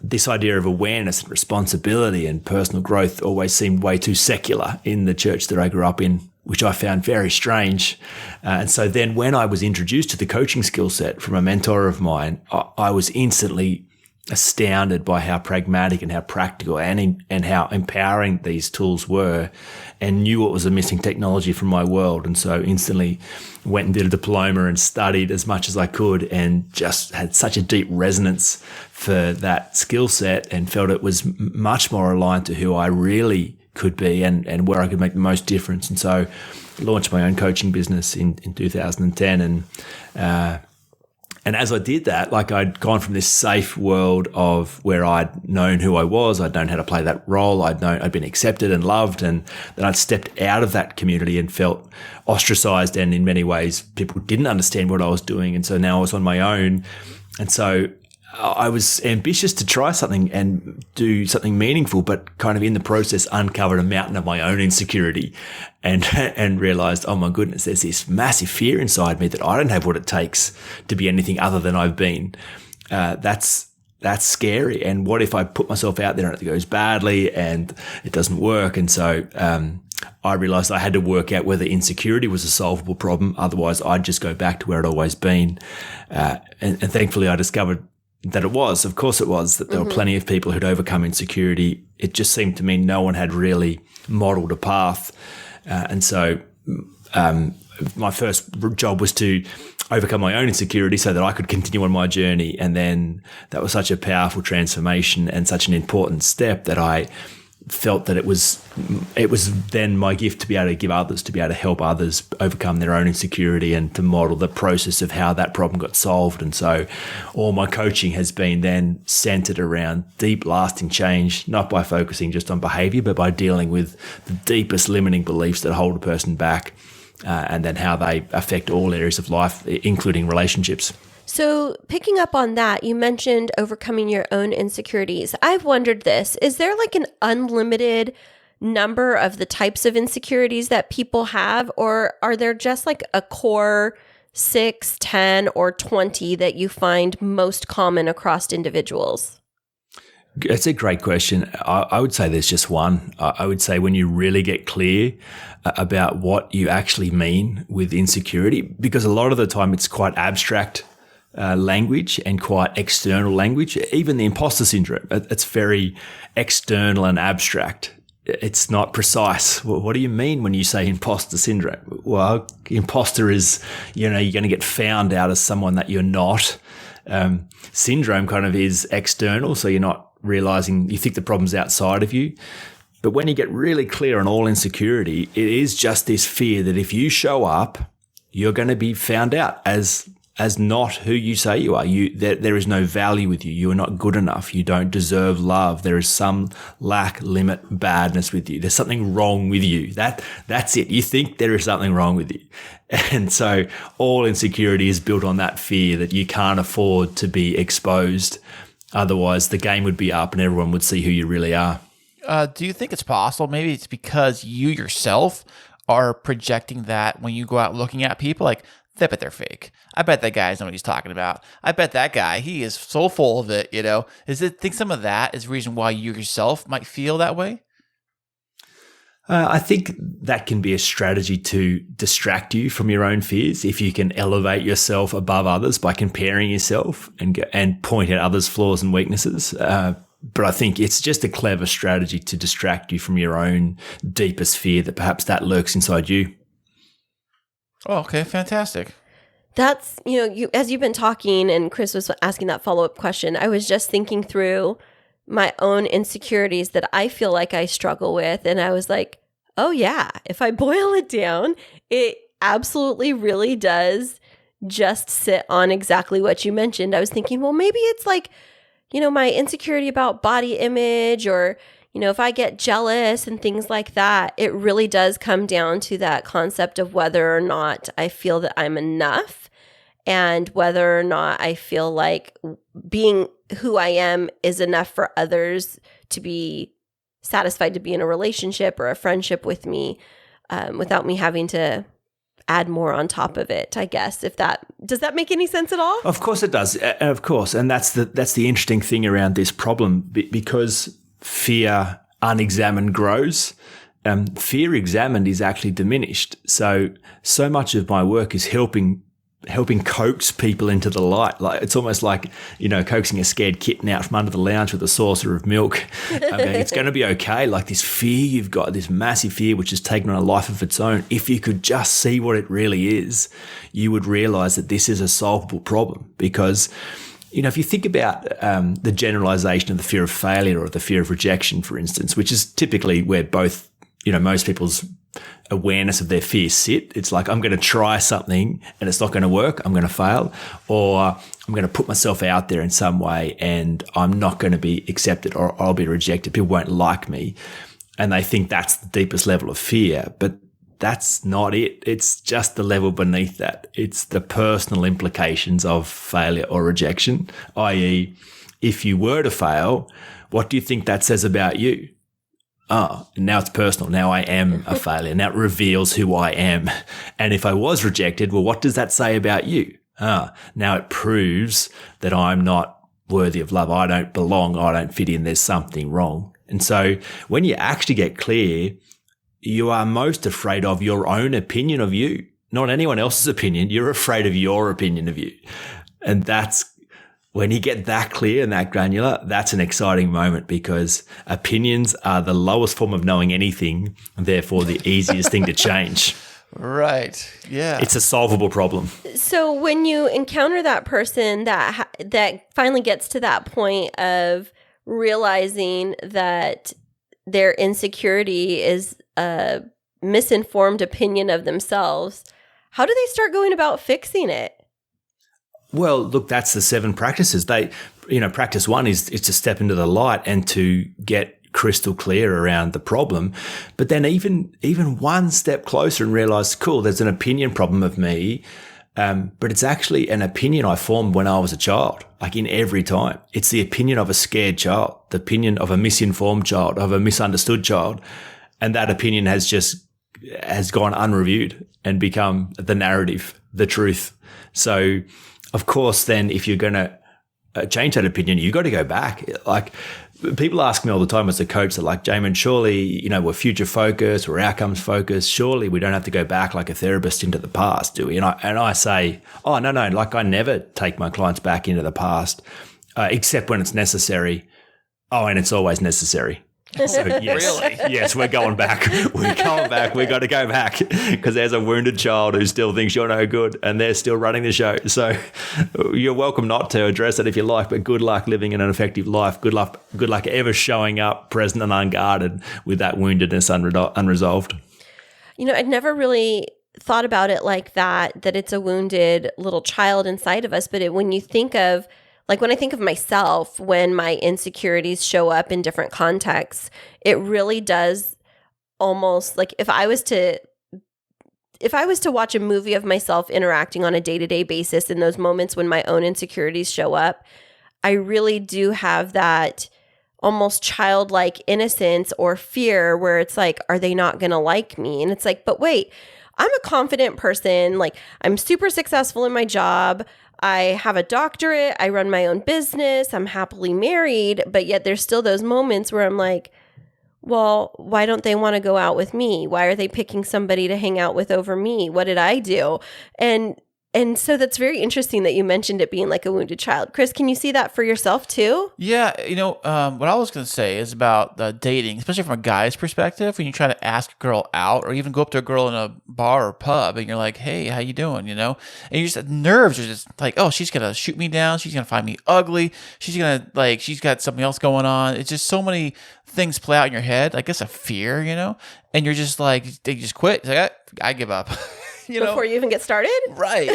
this idea of awareness and responsibility and personal growth always seemed way too secular in the church that I grew up in, which I found very strange. And so then when I was introduced to the coaching skill set from a mentor of mine, I was instantly astounded by how pragmatic and how practical and how empowering these tools were, and knew what was a missing technology from my world. And so instantly went and did a diploma and studied as much as I could, and just had such a deep resonance for that skill set, and felt it was much more aligned to who I really could be and where I could make the most difference. And so launched my own coaching business in 2010. And as I did that, like, I'd gone from this safe world of where I'd known who I was, I'd known how to play that role, I'd been accepted and loved, and then I'd stepped out of that community and felt ostracized, and in many ways people didn't understand what I was doing. And so now I was on my own. And so I was ambitious to try something and do something meaningful, but kind of in the process uncovered a mountain of my own insecurity, and realized, oh my goodness, there's this massive fear inside me that I don't have what it takes to be anything other than I've been. That's scary. And what if I put myself out there and it goes badly and it doesn't work? And so I realized I had to work out whether insecurity was a solvable problem. Otherwise, I'd just go back to where I'd always been. And thankfully, I discovered that it was. Of course it was, that there were plenty of people who'd overcome insecurity. It just seemed to me no one had really modeled a path. And so my first job was to overcome my own insecurity so that I could continue on my journey. And then that was such a powerful transformation and such an important step that I felt that it was then my gift to be able to give others, to be able to help others overcome their own insecurity and to model the process of how that problem got solved. And so all my coaching has been then centered around deep, lasting change, not by focusing just on behavior, but by dealing with the deepest limiting beliefs that hold a person back, and then how they affect all areas of life, including relationships. So picking up on that, you mentioned overcoming your own insecurities. I've wondered this, is there like an unlimited number of the types of insecurities that people have, or are there just like a core 6, 10, or 20 that you find most common across individuals? It's a great question. I would say there's just one. I would say when you really get clear about what you actually mean with insecurity, because a lot of the time it's quite abstract language and quite external language. Even the imposter syndrome, it's very external and abstract. It's not precise. Well, what do you mean when you say imposter syndrome? Well, imposter is, you're going to get found out as someone that you're not. Syndrome kind of is external, so you're not realizing, you think the problem's outside of you. But when you get really clear on all insecurity, it is just this fear that if you show up, you're going to be found out as not who you say you are. There is no value with you. You are not good enough. You don't deserve love. There is some lack, limit, badness with you. There's something wrong with you. That's it. You think there is something wrong with you. And so all insecurity is built on that fear that you can't afford to be exposed. Otherwise, the game would be up and everyone would see who you really are. Do you think it's possible? Maybe it's because you yourself are projecting that when you go out looking at people, like, I bet they're fake. I bet that guy doesn't know what he's talking about. I bet that guy, he is so full of it, think some of that is the reason why you yourself might feel that way? I think that can be a strategy to distract you from your own fears. If you can elevate yourself above others by comparing yourself and point out others' flaws and weaknesses. But I think it's just a clever strategy to distract you from your own deepest fear that perhaps that lurks inside you. Oh, okay. Fantastic. That's, you as you've been talking and Chris was asking that follow-up question, I was just thinking through my own insecurities that I feel like I struggle with. And I was like, oh yeah, if I boil it down, it absolutely really does just sit on exactly what you mentioned. I was thinking, well, maybe it's like, my insecurity about body image, or, if I get jealous and things like that. It really does come down to that concept of whether or not I feel that I'm enough, and whether or not I feel like being who I am is enough for others to be satisfied to be in a relationship or a friendship with me, without me having to add more on top of it, I guess. Does that make any sense at all? Of course it does. Of course. And that's the interesting thing around this problem, because fear unexamined grows. fear examined is actually diminished. So much of my work is helping coax people into the light. Like it's almost like, coaxing a scared kitten out from under the lounge with a saucer of milk. It's going to be okay. Like this fear you've got, this massive fear which has taken on a life of its own. If you could just see what it really is, you would realize that this is a solvable problem. Because, if you think about the generalization of the fear of failure or the fear of rejection, for instance, which is typically where both, most people's awareness of their fear sit. It's like, I'm going to try something and it's not going to work. I'm going to fail, or I'm going to put myself out there in some way and I'm not going to be accepted, or I'll be rejected. People won't like me. And they think that's the deepest level of fear, but that's not it. It's just the level beneath that. It's the personal implications of failure or rejection, i.e., if you were to fail, what do you think that says about you? Now it's personal. Now I am a failure. Now it reveals who I am. And if I was rejected, well, what does that say about you? Now it proves that I'm not worthy of love. I don't belong. I don't fit in. There's something wrong. And so when you actually get clear, you are most afraid of your own opinion of you, not anyone else's opinion. You're afraid of your opinion of you. And that's when you get that clear and that granular, that's an exciting moment, because opinions are the lowest form of knowing anything, and therefore the easiest thing to change. Right. Yeah. It's a solvable problem. So when you encounter that person that finally gets to that point of realizing that their insecurity is a misinformed opinion of themselves, how do they start going about fixing it? Well, look, that's the 7 practices. Practice 1 is to step into the light and to get crystal clear around the problem. But then even one step closer and realize, cool, there's an opinion problem of me. But it's actually an opinion I formed when I was a child, like in every time. It's the opinion of a scared child, the opinion of a misinformed child, of a misunderstood child. And that opinion has gone unreviewed and become the narrative, the truth. So, of course, then if you're going to change that opinion, you got to go back. Like people ask me all the time as a coach, they're like, Jaemin, surely, we're future focused, we're outcomes focused. Surely we don't have to go back like a therapist into the past, do we? And I say, oh, no. Like I never take my clients back into the past, except when it's necessary. Oh, and it's always necessary. So yes, Really? yes, we're going back. We're going back. We got to go back because there's a wounded child who still thinks you're no good, and they're still running the show. So you're welcome not to address it if you like, but good luck living an effective life. Good luck ever showing up present and unguarded with that woundedness unresolved. I'd never really thought about it like that it's a wounded little child inside of us. But when you think of, like when I think of myself, when my insecurities show up in different contexts, it really does almost like if I was to watch a movie of myself interacting on a day-to-day basis in those moments when my own insecurities show up, I really do have that almost childlike innocence or fear where it's like, are they not going to like me? And it's like, but wait, I'm a confident person. Like I'm super successful in my job. I have a doctorate. I run my own business. I'm happily married. But yet there's still those moments where I'm like, well, why don't they want to go out with me? Why are they picking somebody to hang out with over me? What did I do? And so that's very interesting that you mentioned it being like a wounded child. Chris, can you see that for yourself too? Yeah, what I was going to say is about dating, especially from a guy's perspective, when you try to ask a girl out or even go up to a girl in a bar or pub and you're like, hey, how you doing, And you just, nerves are just like, oh, she's going to shoot me down. She's going to find me ugly. She's going to, she's got something else going on. It's just so many things play out in your head, I guess a fear, and you're just like, they just quit. It's like, I give up. Before you even get started? Right,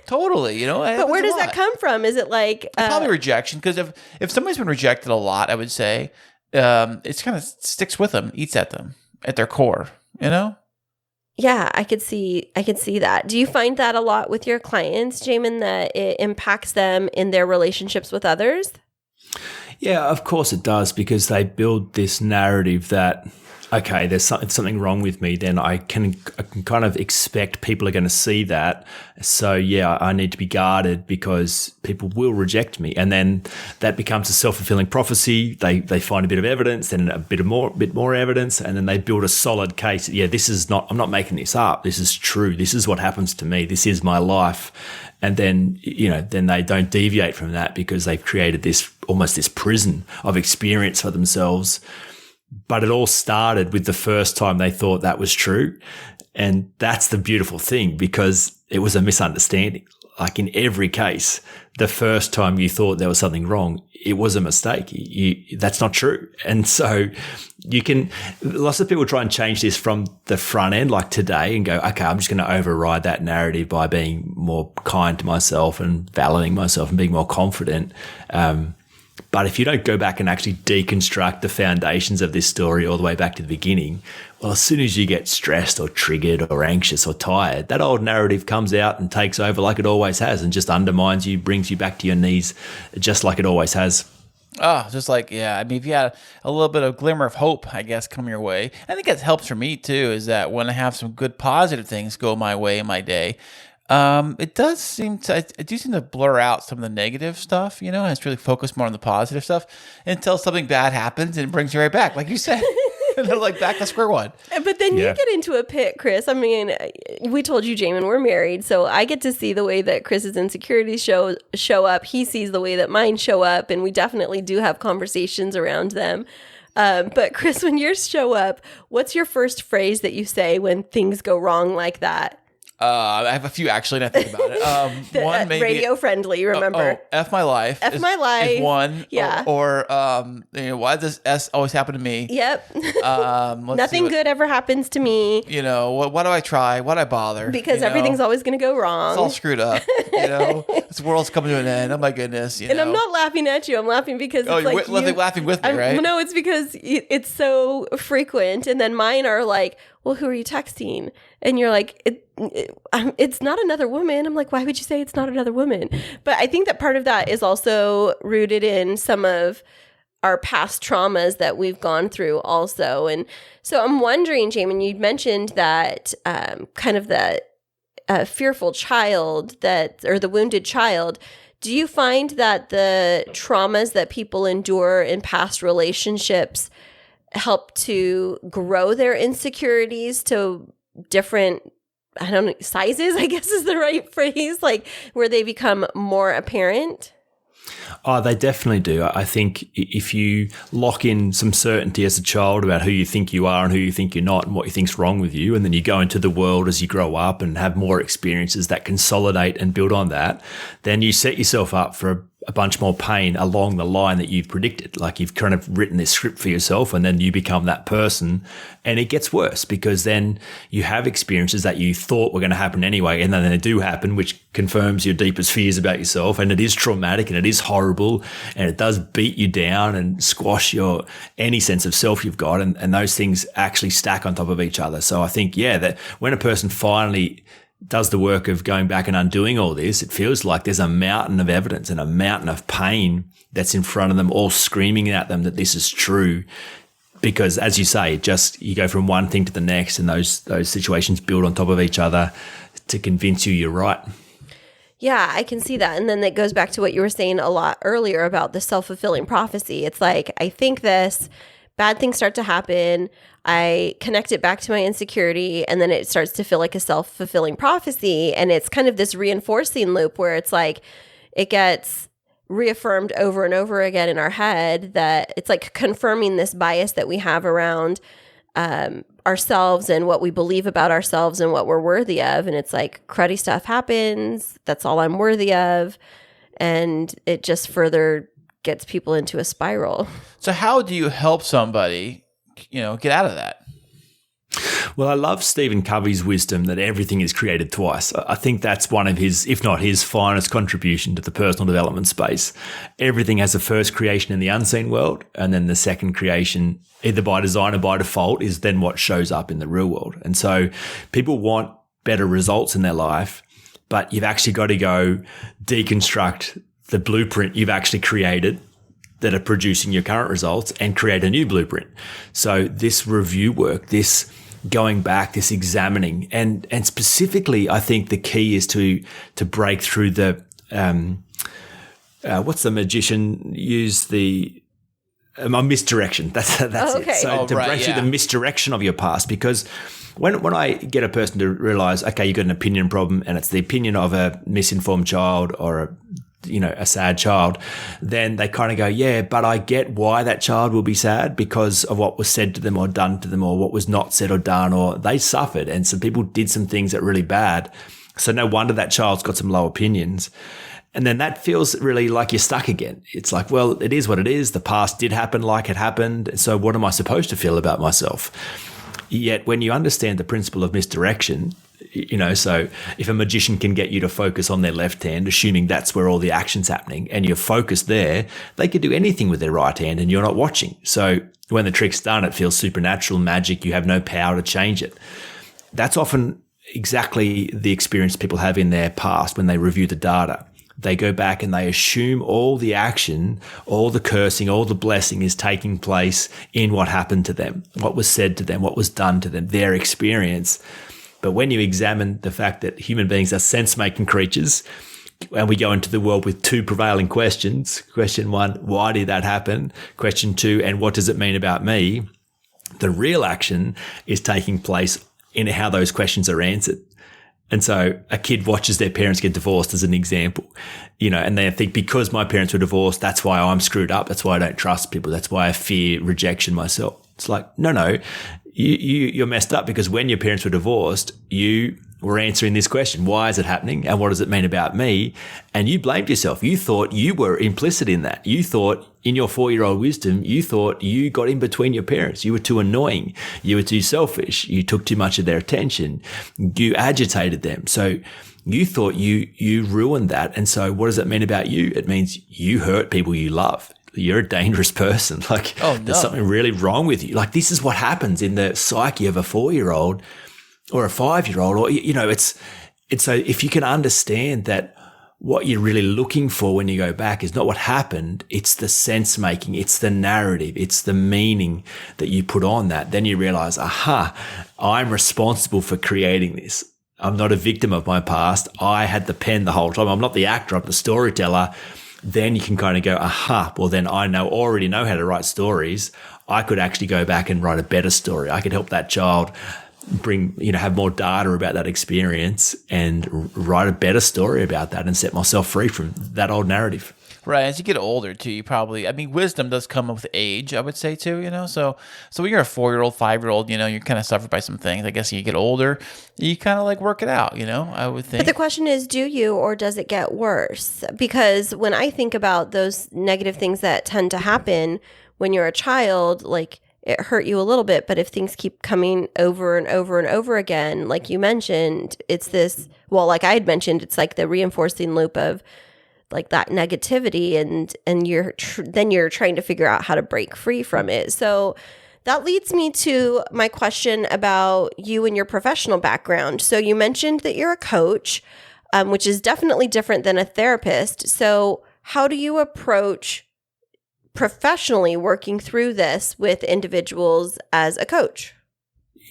totally, But where does that come from? Is it like... probably rejection, because if somebody's been rejected a lot, I would say, it's kind of sticks with them, eats at them, at their core, Yeah, I could see that. Do you find that a lot with your clients, Jaemin, that it impacts them in their relationships with others? Yeah, of course it does, because they build this narrative that, okay, there's something wrong with me, then I can kind of expect people are going to see that. So yeah, I need to be guarded because people will reject me. And then that becomes a self-fulfilling prophecy. They find a bit of evidence, then a bit more evidence, and then they build a solid case. Yeah, I'm not making this up. This is true. This is what happens to me. This is my life. And then, then they don't deviate from that because they've created almost this prison of experience for themselves. But it all started with the first time they thought that was true. And that's the beautiful thing, because it was a misunderstanding. Like in every case, the first time you thought there was something wrong, it was a mistake. That's not true. And so lots of people try and change this from the front end, like today, and go, okay, I'm just going to override that narrative by being more kind to myself and valuing myself and being more confident. But if you don't go back and actually deconstruct the foundations of this story all the way back to the beginning, well, as soon as you get stressed or triggered or anxious or tired, that old narrative comes out and takes over like it always has, and just undermines you, brings you back to your knees, just like it always has. Oh, just like, yeah. I mean, if you had a little bit of glimmer of hope, I guess, come your way, I think it helps for me too, is that when I have some good positive things go my way in my day, it do seem to blur out some of the negative stuff, and it's really focused more on the positive stuff until something bad happens and it brings you right back, like you said. And they're like back to square one. But then you get into a pit, Chris. I mean, we told you, Jaemin, we're married, so I get to see the way that Chris's insecurities show up. He sees the way that mine show up, and we definitely do have conversations around them. But Chris, when yours show up, what's your first phrase that you say when things go wrong like that? I have a few actually, and I think about it. One, maybe radio friendly. Remember, F my life. My life is one. Yeah. Or why does S always happen to me? Yep. Nothing good ever happens to me. Why do I try? Why do I bother? Because everything's always going to go wrong. It's all screwed up. This world's coming to an end. Oh my goodness. And I'm not laughing at you. I'm laughing because it's you're laughing with me, right? No, it's because it's so frequent. And then mine are like, well, who are you texting? And you're like, it's not another woman. I'm like, why would you say it's not another woman? But I think that part of that is also rooted in some of our past traumas that we've gone through also. And so I'm wondering, Jaemin, you mentioned that kind of the fearful child or the wounded child. Do you find that the traumas that people endure in past relationships help to grow their insecurities to different, I don't know, sizes, I guess is the right phrase, like where they become more apparent? Oh, they definitely do. I think if you lock in some certainty as a child about who you think you are and who you think you're not and what you think's wrong with you, and then you go into the world as you grow up and have more experiences that consolidate and build on that, then you set yourself up for a bunch more pain along the line that you've predicted. Like you've kind of written this script for yourself, and then you become that person, and it gets worse because then you have experiences that you thought were going to happen anyway, and then they do happen, which confirms your deepest fears about yourself. And it is traumatic and it is horrible, and it does beat you down and squash any sense of self you've got. And those things actually stack on top of each other. So I think, that when a person finally does the work of going back and undoing all this, it feels like there's a mountain of evidence and a mountain of pain that's in front of them, all screaming at them that this is true. Because as you say, you go from one thing to the next, and those situations build on top of each other to convince you you're right. Yeah, I can see that. And then that goes back to what you were saying a lot earlier about the self-fulfilling prophecy. It's like, I think this, bad things start to happen, I connect it back to my insecurity, and then it starts to feel like a self-fulfilling prophecy. And it's kind of this reinforcing loop where it's like it gets reaffirmed over and over again in our head, that it's like confirming this bias that we have around ourselves and what we believe about ourselves and what we're worthy of. And it's like cruddy stuff happens. That's all I'm worthy of. And it just further gets people into a spiral. So how do you help somebody, get out of that? Well, I love Stephen Covey's wisdom that everything is created twice. I think that's one of his, if not his finest contribution to the personal development space. Everything has a first creation in the unseen world, and then the second creation, either by design or by default, is then what shows up in the real world. And so people want better results in their life, but you've actually got to go deconstruct the blueprint you've actually created that are producing your current results and create a new blueprint. So this review work, this going back, this examining, and specifically, I think the key is to break through the what's the magician use the misdirection. That's okay. it. So to break through the misdirection of your past, because when I get a person to realize, okay, you got an opinion problem, and it's the opinion of a misinformed child or a sad child, then they kind of go, yeah, but I get why that child will be sad because of what was said to them or done to them or what was not said or done, or they suffered and some people did some things that are really bad. So no wonder that child's got some low opinions. And then that feels really like you're stuck again. It's like, well, it is what it is. The past did happen like it happened. So what am I supposed to feel about myself? Yet when you understand the principle of misdirection, so if a magician can get you to focus on their left hand, assuming that's where all the action's happening, and you're focused there, they could do anything with their right hand and you're not watching. So when the trick's done, it feels supernatural, magic. You have no power to change it. That's often exactly the experience people have in their past when they review the data. They go back and they assume all the action, all the cursing, all the blessing is taking place in what happened to them, what was said to them, what was done to them, their experience. But when you examine the fact that human beings are sense-making creatures, and we go into the world with two prevailing questions, question one, why did that happen? Question two, and what does it mean about me? The real action is taking place in how those questions are answered. And so a kid watches their parents get divorced as an example, and they think because my parents were divorced, that's why I'm screwed up. That's why I don't trust people. That's why I fear rejection myself. It's like, no, you're messed up because when your parents were divorced, you were answering this question. Why is it happening? And what does it mean about me? And you blamed yourself. You thought you were implicit in that. You thought in your 4-year-old wisdom, you thought you got in between your parents. You were too annoying. You were too selfish. You took too much of their attention. You agitated them. So you thought you ruined that. And so what does it mean about you? It means you hurt people you love. You're a dangerous person. There's something really wrong with you. This is what happens in the psyche of a 4-year-old or a 5-year-old, or, it's so if you can understand that what you're really looking for when you go back is not what happened. It's the sense making. It's the narrative. It's the meaning that you put on that. Then you realize, aha, I'm responsible for creating this. I'm not a victim of my past. I had the pen the whole time. I'm not the actor. I'm the storyteller. Then you can kind of go, aha, well, then I already know how to write stories. I could actually go back and write a better story. I could help that child have more data about that experience and write a better story about that and set myself free from that old narrative. Right. As you get older too, you probably, wisdom does come with age, I would say too, So when you're a 4-year-old, 5-year-old, you kind of suffer by some things. I guess you get older, you kind of work it out, I would think. But the question is, do you, or does it get worse? Because when I think about those negative things that tend to happen when you're a child, it hurt you a little bit, but if things keep coming over and over and over again, like you mentioned, it's this, like I had mentioned, it's like the reinforcing loop of that negativity, and then you're trying to figure out how to break free from it. So that leads me to my question about you and your professional background. So you mentioned that you're a coach, which is definitely different than a therapist. So how do you approach professionally working through this with individuals as a coach?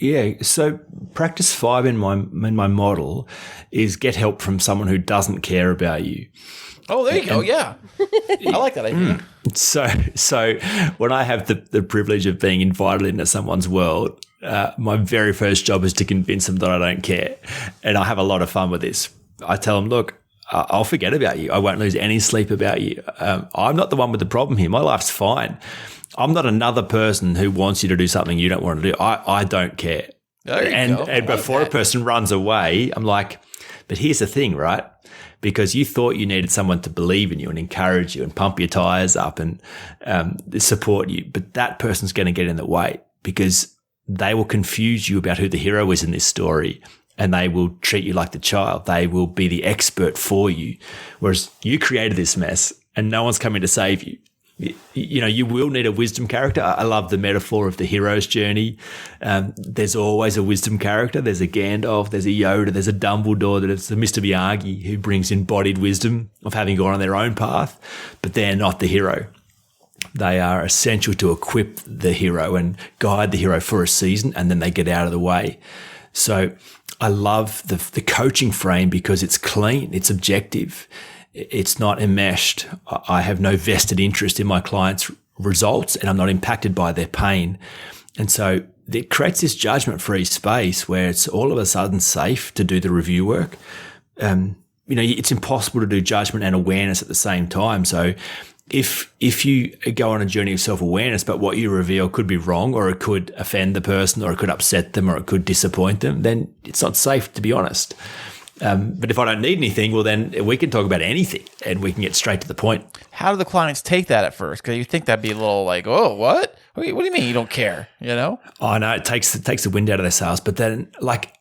Yeah, so practice 5 in my model is get help from someone who doesn't care about you. Oh, there you go. Yeah. I like that idea. So when I have the privilege of being invited into someone's world, my very first job is to convince them that I don't care. And I have a lot of fun with this. I tell them, look, I'll forget about you. I won't lose any sleep about you. I'm not the one with the problem here. My life's fine. I'm not another person who wants you to do something you don't want to do. I don't care. And before a person runs away, I'm like, but here's the thing, right? Because you thought you needed someone to believe in you and encourage you and pump your tires up and support you. But that person's going to get in the way because they will confuse you about who the hero is in this story. And they will treat you like the child. They will be the expert for you. Whereas you created this mess and no one's coming to save you. You will need a wisdom character. I love the metaphor of the hero's journey. There's always a wisdom character. There's a Gandalf, there's a Yoda, there's a Dumbledore, there's a Mr. Miyagi who brings embodied wisdom of having gone on their own path, but they're not the hero. They are essential to equip the hero and guide the hero for a season, and then they get out of the way. So I love the coaching frame because it's clean, it's objective, it's not enmeshed. I have no vested interest in my clients' results, and I'm not impacted by their pain. And so it creates this judgment-free space where it's all of a sudden safe to do the review work. It's impossible to do judgment and awareness at the same time. So if you go on a journey of self-awareness, but what you reveal could be wrong, or it could offend the person, or it could upset them, or it could disappoint them, then it's not safe, to be honest. But if I don't need anything, well, then we can talk about anything and we can get straight to the point. How do the clients take that at first? Because you think that'd be a little like, oh, what? What do you mean you don't care? I know it takes the wind out of their sails. But then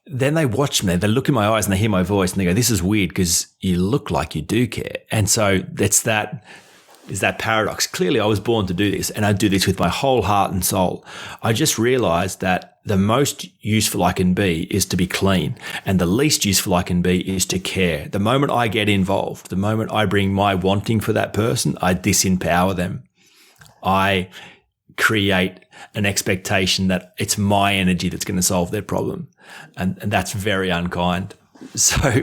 they watch me, they look in my eyes and they hear my voice and they go, "This is weird because you look like you do care." And so is that paradox. Clearly, I was born to do this, and I do this with my whole heart and soul. I just realized that the most useful I can be is to be clean, and the least useful I can be is to care. The moment I get involved, the moment I bring my wanting for that person, I disempower them. I create an expectation that it's my energy that's going to solve their problem, and that's very unkind. So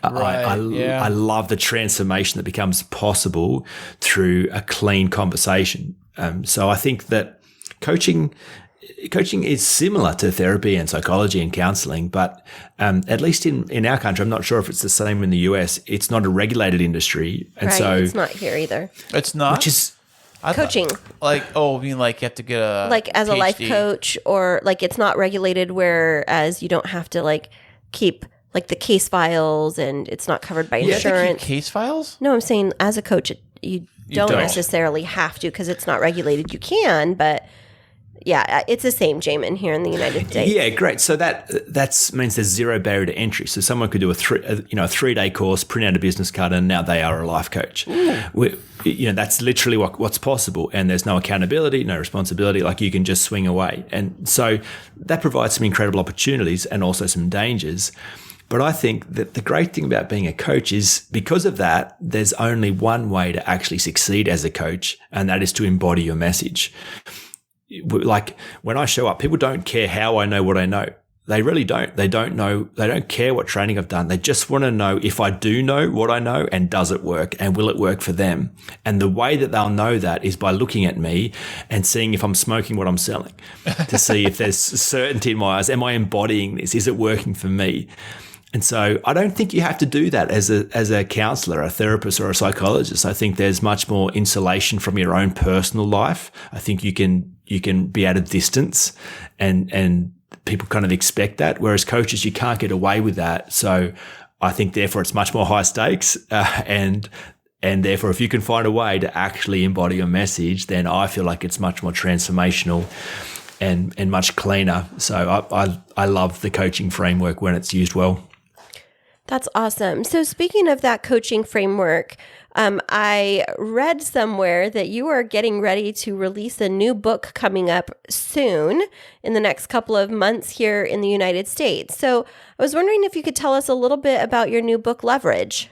I love the transformation that becomes possible through a clean conversation. So I think that coaching is similar to therapy and psychology and counseling, but at least in our country, I'm not sure if it's the same in the US, it's not a regulated industry. And right, so it's not here either. It's not? Which is coaching. You have to get a as PhD. a life coach, or it's not regulated, whereas you don't have to keep the case files, and it's not covered by You have to insurance. keep case files? No, I'm saying as a coach, you don't don't. necessarily have to because it's not regulated. You can, but yeah, it's the same, Jaemin, here in the United States. Yeah, great. So that means there's zero barrier to entry. So someone could do a 3-day course, print out a business card, and now they are a life coach. That's literally what's possible, and there's no accountability, no responsibility. You can just swing away, and so that provides some incredible opportunities and also some dangers. But I think that the great thing about being a coach is because of that, there's only one way to actually succeed as a coach, and that is to embody your message. When I show up, people don't care how I know what I know. They really don't. They don't know. They don't care what training I've done. They just want to know if I do know what I know, and does it work, and will it work for them? And the way that they'll know that is by looking at me and seeing if I'm smoking what I'm selling, to see if there's certainty in my eyes. Am I embodying this? Is it working for me? And so I don't think you have to do that as a counselor, a therapist, or a psychologist. I think there's much more insulation from your own personal life. I think you can be at a distance, and people kind of expect that. Whereas coaches, you can't get away with that. So I think therefore it's much more high stakes, and therefore if you can find a way to actually embody your message, then I feel like it's much more transformational and much cleaner. So I love the coaching framework when it's used well. That's awesome. So speaking of that coaching framework, I read somewhere that you are getting ready to release a new book coming up soon in the next couple of months here in the United States. So I was wondering if you could tell us a little bit about your new book, Leverage.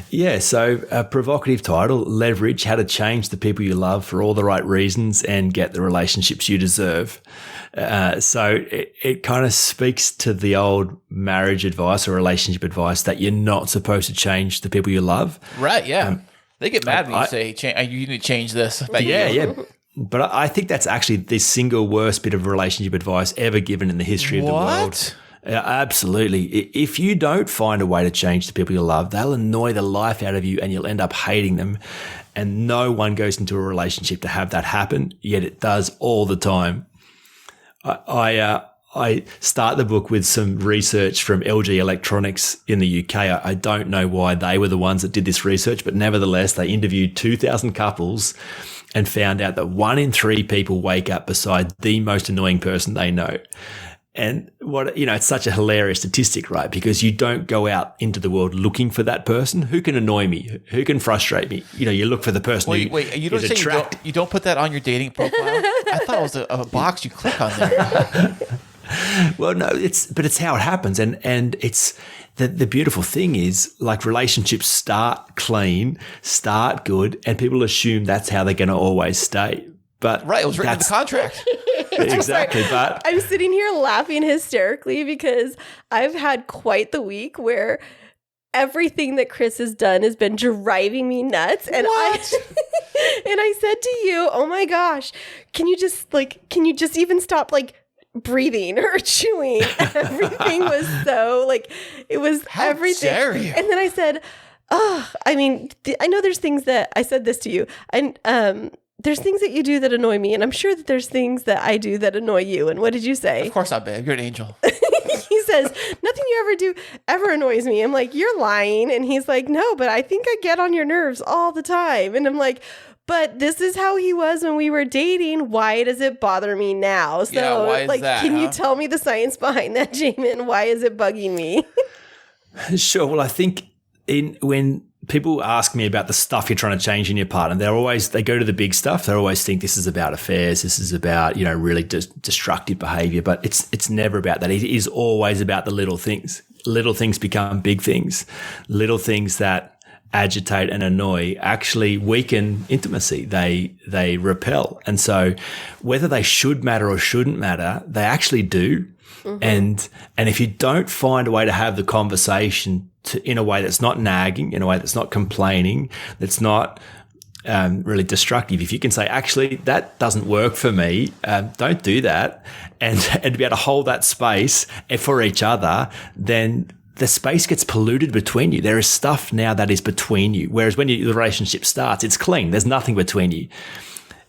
Yeah, so a provocative title, Leverage, How to Change the People You Love for All the Right Reasons and Get the Relationships You Deserve. So it kind of speaks to the old marriage advice or relationship advice that you're not supposed to change the people you love. Right, yeah. They get mad when you say, you need to change this. Yeah. But I think that's actually the single worst bit of relationship advice ever given in the history of the world. Absolutely. If you don't find a way to change the people you love, they'll annoy the life out of you and you'll end up hating them. And no one goes into a relationship to have that happen, yet it does all the time. I start the book with some research from LG Electronics in the UK. I don't know why they were the ones that did this research, but nevertheless, they interviewed 2,000 couples and found out that 1 in 3 people wake up beside the most annoying person they know. And it's such a hilarious statistic, right? Because you don't go out into the world looking for that person. Who can annoy me? Who can frustrate me? You look for the person who you don't say you don't put that on your dating profile? I thought it was a box you click on there. Well, no, it's how it happens, and it's the beautiful thing is, like, relationships start clean, start good, and people assume that's how they're going to always stay. But Right, it was written in the contract. Exactly. But I'm sitting here laughing hysterically because I've had quite the week where everything that Chris has done has been driving me nuts. And I said to you, oh my gosh, can you just even stop like breathing or chewing? Everything was so like, it was How everything. dare you? And then I said, I mean, I know there's things that I said this to you, and there's things that you do that annoy me, and I'm sure that there's things that I do that annoy you. And what did you say? Of course not, babe. You're an angel. He says, nothing you ever do ever annoys me. I'm like, you're lying. And he's like, no, but I think I get on your nerves all the time. And I'm like, but this is how he was when we were dating. Why does it bother me now? So, Yeah, why is like, that, can you huh? tell me the science behind that, Jaemin? Why is it bugging me? sure. Well, I think when people ask me about the stuff you're trying to change in your partner, they go to the big stuff. They always think this is about affairs. This is about, really destructive behavior, but it's never about that. It is always about the little things. Little things become big things. Little things that agitate and annoy actually weaken intimacy. They repel. And so whether they should matter or shouldn't matter, they actually do. Mm-hmm. And if you don't find a way to have the conversation in a way that's not nagging, in a way that's not complaining, that's not really destructive, if you can say, actually, that doesn't work for me, don't do that, and to be able to hold that space for each other, then the space gets polluted between you. There is stuff now that is between you, whereas when the relationship starts, it's clean. There's nothing between you.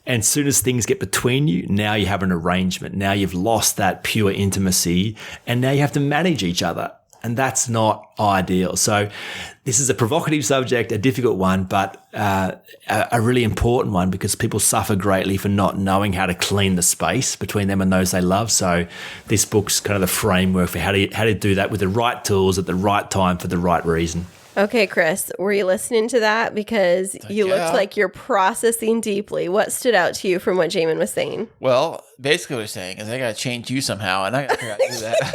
And as soon as things get between you, now you have an arrangement. Now you've lost that pure intimacy, and now you have to manage each other. And that's not ideal. So this is a provocative subject, a difficult one, but a really important one, because people suffer greatly for not knowing how to clean the space between them and those they love. So this book's kind of the framework for how to do that with the right tools at the right time for the right reason. Okay, Chris, were you listening to that? Because you looked like you're processing deeply. What stood out to you from what Jaemin was saying? Well, basically what he's saying is I got to change you somehow, and I got to figure out how to do that.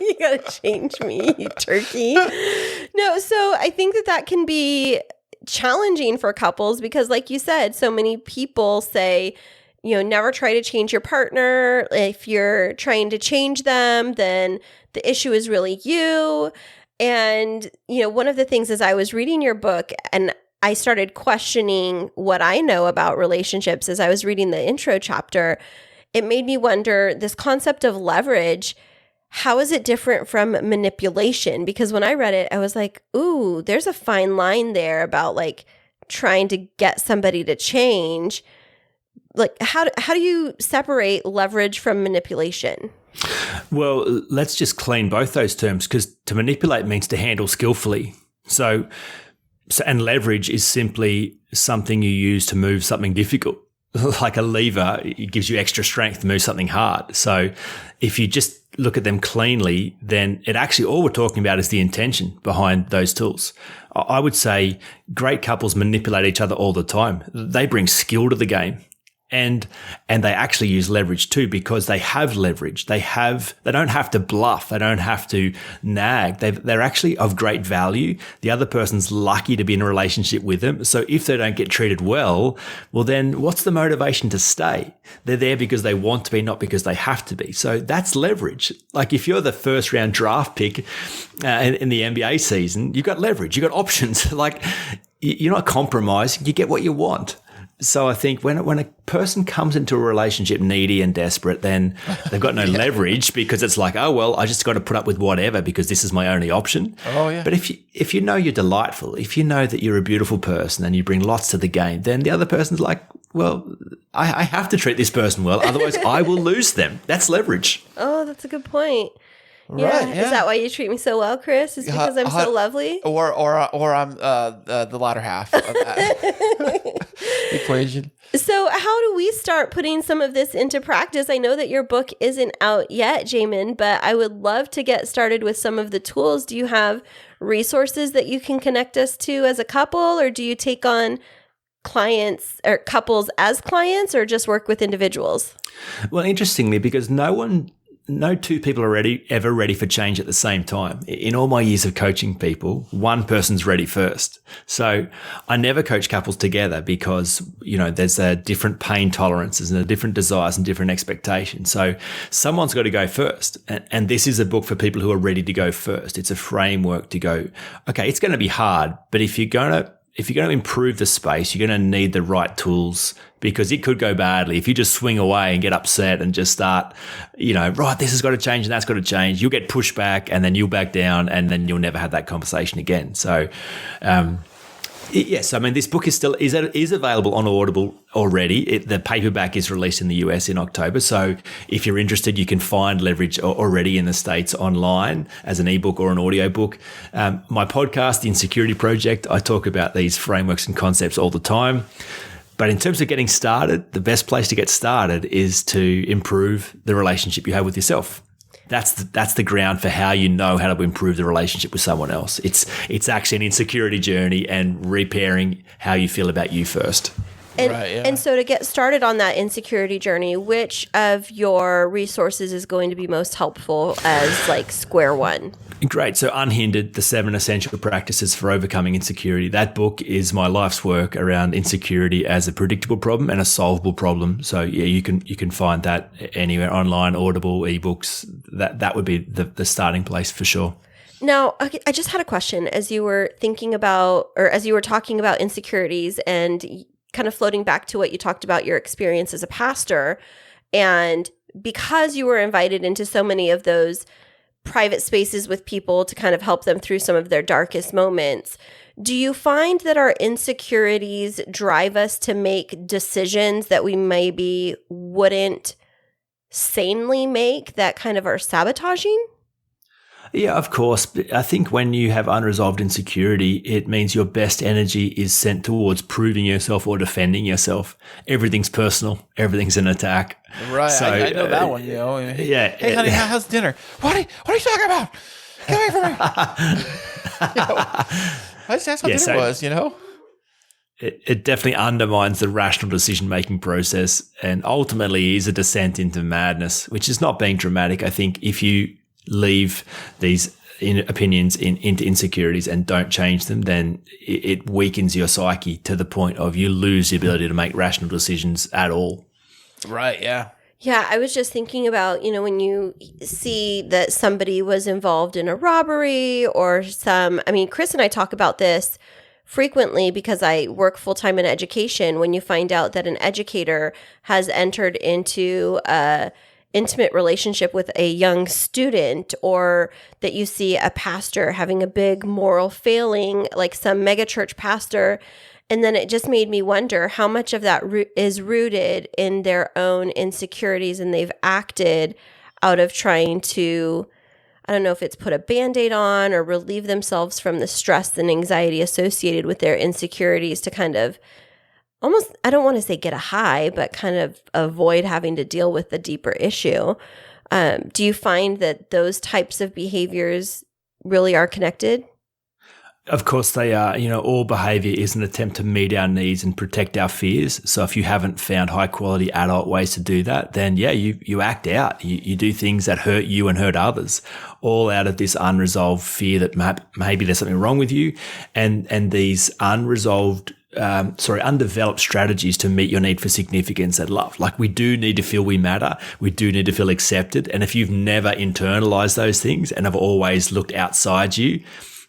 You got to change me, you turkey. No, so I think that can be challenging for couples because, like you said, so many people say, never try to change your partner. If you're trying to change them, then the issue is really you. And, one of the things is I was reading your book and I started questioning what I know about relationships as I was reading the intro chapter. It made me wonder, this concept of leverage, how is it different from manipulation? Because when I read it, I was like, ooh, there's a fine line there about like trying to get somebody to change. Like, how do you separate leverage from manipulation? Well, let's just clean both those terms, because to manipulate means to handle skillfully. So, and leverage is simply something you use to move something difficult. Like a lever, it gives you extra strength to move something hard. So if you just look at them cleanly, then it actually, all we're talking about is the intention behind those tools. I would say great couples manipulate each other all the time. They bring skill to the game. And they actually use leverage too, because they have leverage. They don't have to bluff. They don't have to nag. They're actually of great value. The other person's lucky to be in a relationship with them. So if they don't get treated well, then what's the motivation to stay? They're there because they want to be, not because they have to be. So that's leverage. Like if you're the first round draft pick in the NBA season, you've got leverage. You've got options. Like you're not compromising. You get what you want. So I think when a person comes into a relationship needy and desperate, then they've got no leverage, because it's like, oh, well, I just got to put up with whatever because this is my only option. Oh, yeah. But if you know you're delightful, if you know that you're a beautiful person and you bring lots to the game, then the other person's like, well, I have to treat this person well, otherwise I will lose them. That's leverage. Oh, that's a good point. Right, yeah. Is that why you treat me so well, Chris? Is because I'm so lovely? Or I'm the latter half of that equation. So how do we start putting some of this into practice? I know that your book isn't out yet, Jaemin, but I would love to get started with some of the tools. Do you have resources that you can connect us to as a couple, or do you take on clients or couples as clients, or just work with individuals? Well, interestingly, because no one no two people are ever ready for change at the same time. In all my years of coaching people, one person's ready first. So I never coach couples together because, there's a different pain tolerances and a different desires and different expectations. So someone's got to go first. And this is a book for people who are ready to go first. It's a framework to go, okay, it's going to be hard, but if you're going to improve the space, you're going to need the right tools, because it could go badly. If you just swing away and get upset and just start, right, this has got to change and that's got to change, you'll get pushed back and then you'll back down and then you'll never have that conversation again. So, yes, I mean, this book is available on Audible already. The paperback is released in the US in October. So if you're interested, you can find Leverage already in the States online as an ebook or an audiobook. My podcast, The Insecurity Project, I talk about these frameworks and concepts all the time. But in terms of getting started, the best place to get started is to improve the relationship you have with yourself. That's the ground for how you know how to improve the relationship with someone else. It's actually an insecurity journey and repairing how you feel about you first. And so to get started on that insecurity journey, which of your resources is going to be most helpful as like square one? Great. So Unhindered, the 7 Essential Practices for Overcoming Insecurity. That book is my life's work around insecurity as a predictable problem and a solvable problem. So yeah, you can find that anywhere online, Audible, ebooks. That would be the starting place for sure. Now, I just had a question as you were thinking about, or as you were talking about insecurities and kind of floating back to what you talked about your experience as a pastor. And because you were invited into so many of those private spaces with people to kind of help them through some of their darkest moments, do you find that our insecurities drive us to make decisions that we maybe wouldn't sanely make, that kind of are sabotaging? Yeah, of course. I think when you have unresolved insecurity, it means your best energy is sent towards proving yourself or defending yourself. Everything's personal. Everything's an attack. Right. So, I know that one, Yeah. Hey, honey, how's dinner? What are you talking about? Get away from me. That's what dinner was, It definitely undermines the rational decision-making process and ultimately is a descent into madness, which is not being dramatic. I think if you leave these opinions into insecurities and don't change them, then it weakens your psyche to the point of you lose the ability to make rational decisions at all. Right, yeah. Yeah, I was just thinking about, when you see that somebody was involved in a robbery or Chris and I talk about this frequently because I work full-time in education. When you find out that an educator has entered into a intimate relationship with a young student, or that you see a pastor having a big moral failing, like some megachurch pastor. And then it just made me wonder how much of that is rooted in their own insecurities, and they've acted out of trying to, I don't know if it's put a Band-Aid on or relieve themselves from the stress and anxiety associated with their insecurities to kind of almost, I don't want to say get a high, but kind of avoid having to deal with the deeper issue. Do you find that those types of behaviors really are connected? Of course they are. All behavior is an attempt to meet our needs and protect our fears. So if you haven't found high quality adult ways to do that, then yeah, you act out. You do things that hurt you and hurt others, all out of this unresolved fear that maybe there's something wrong with you, and these undeveloped strategies to meet your need for significance and love. Like, we do need to feel we matter. We do need to feel accepted. And if you've never internalized those things and have always looked outside you,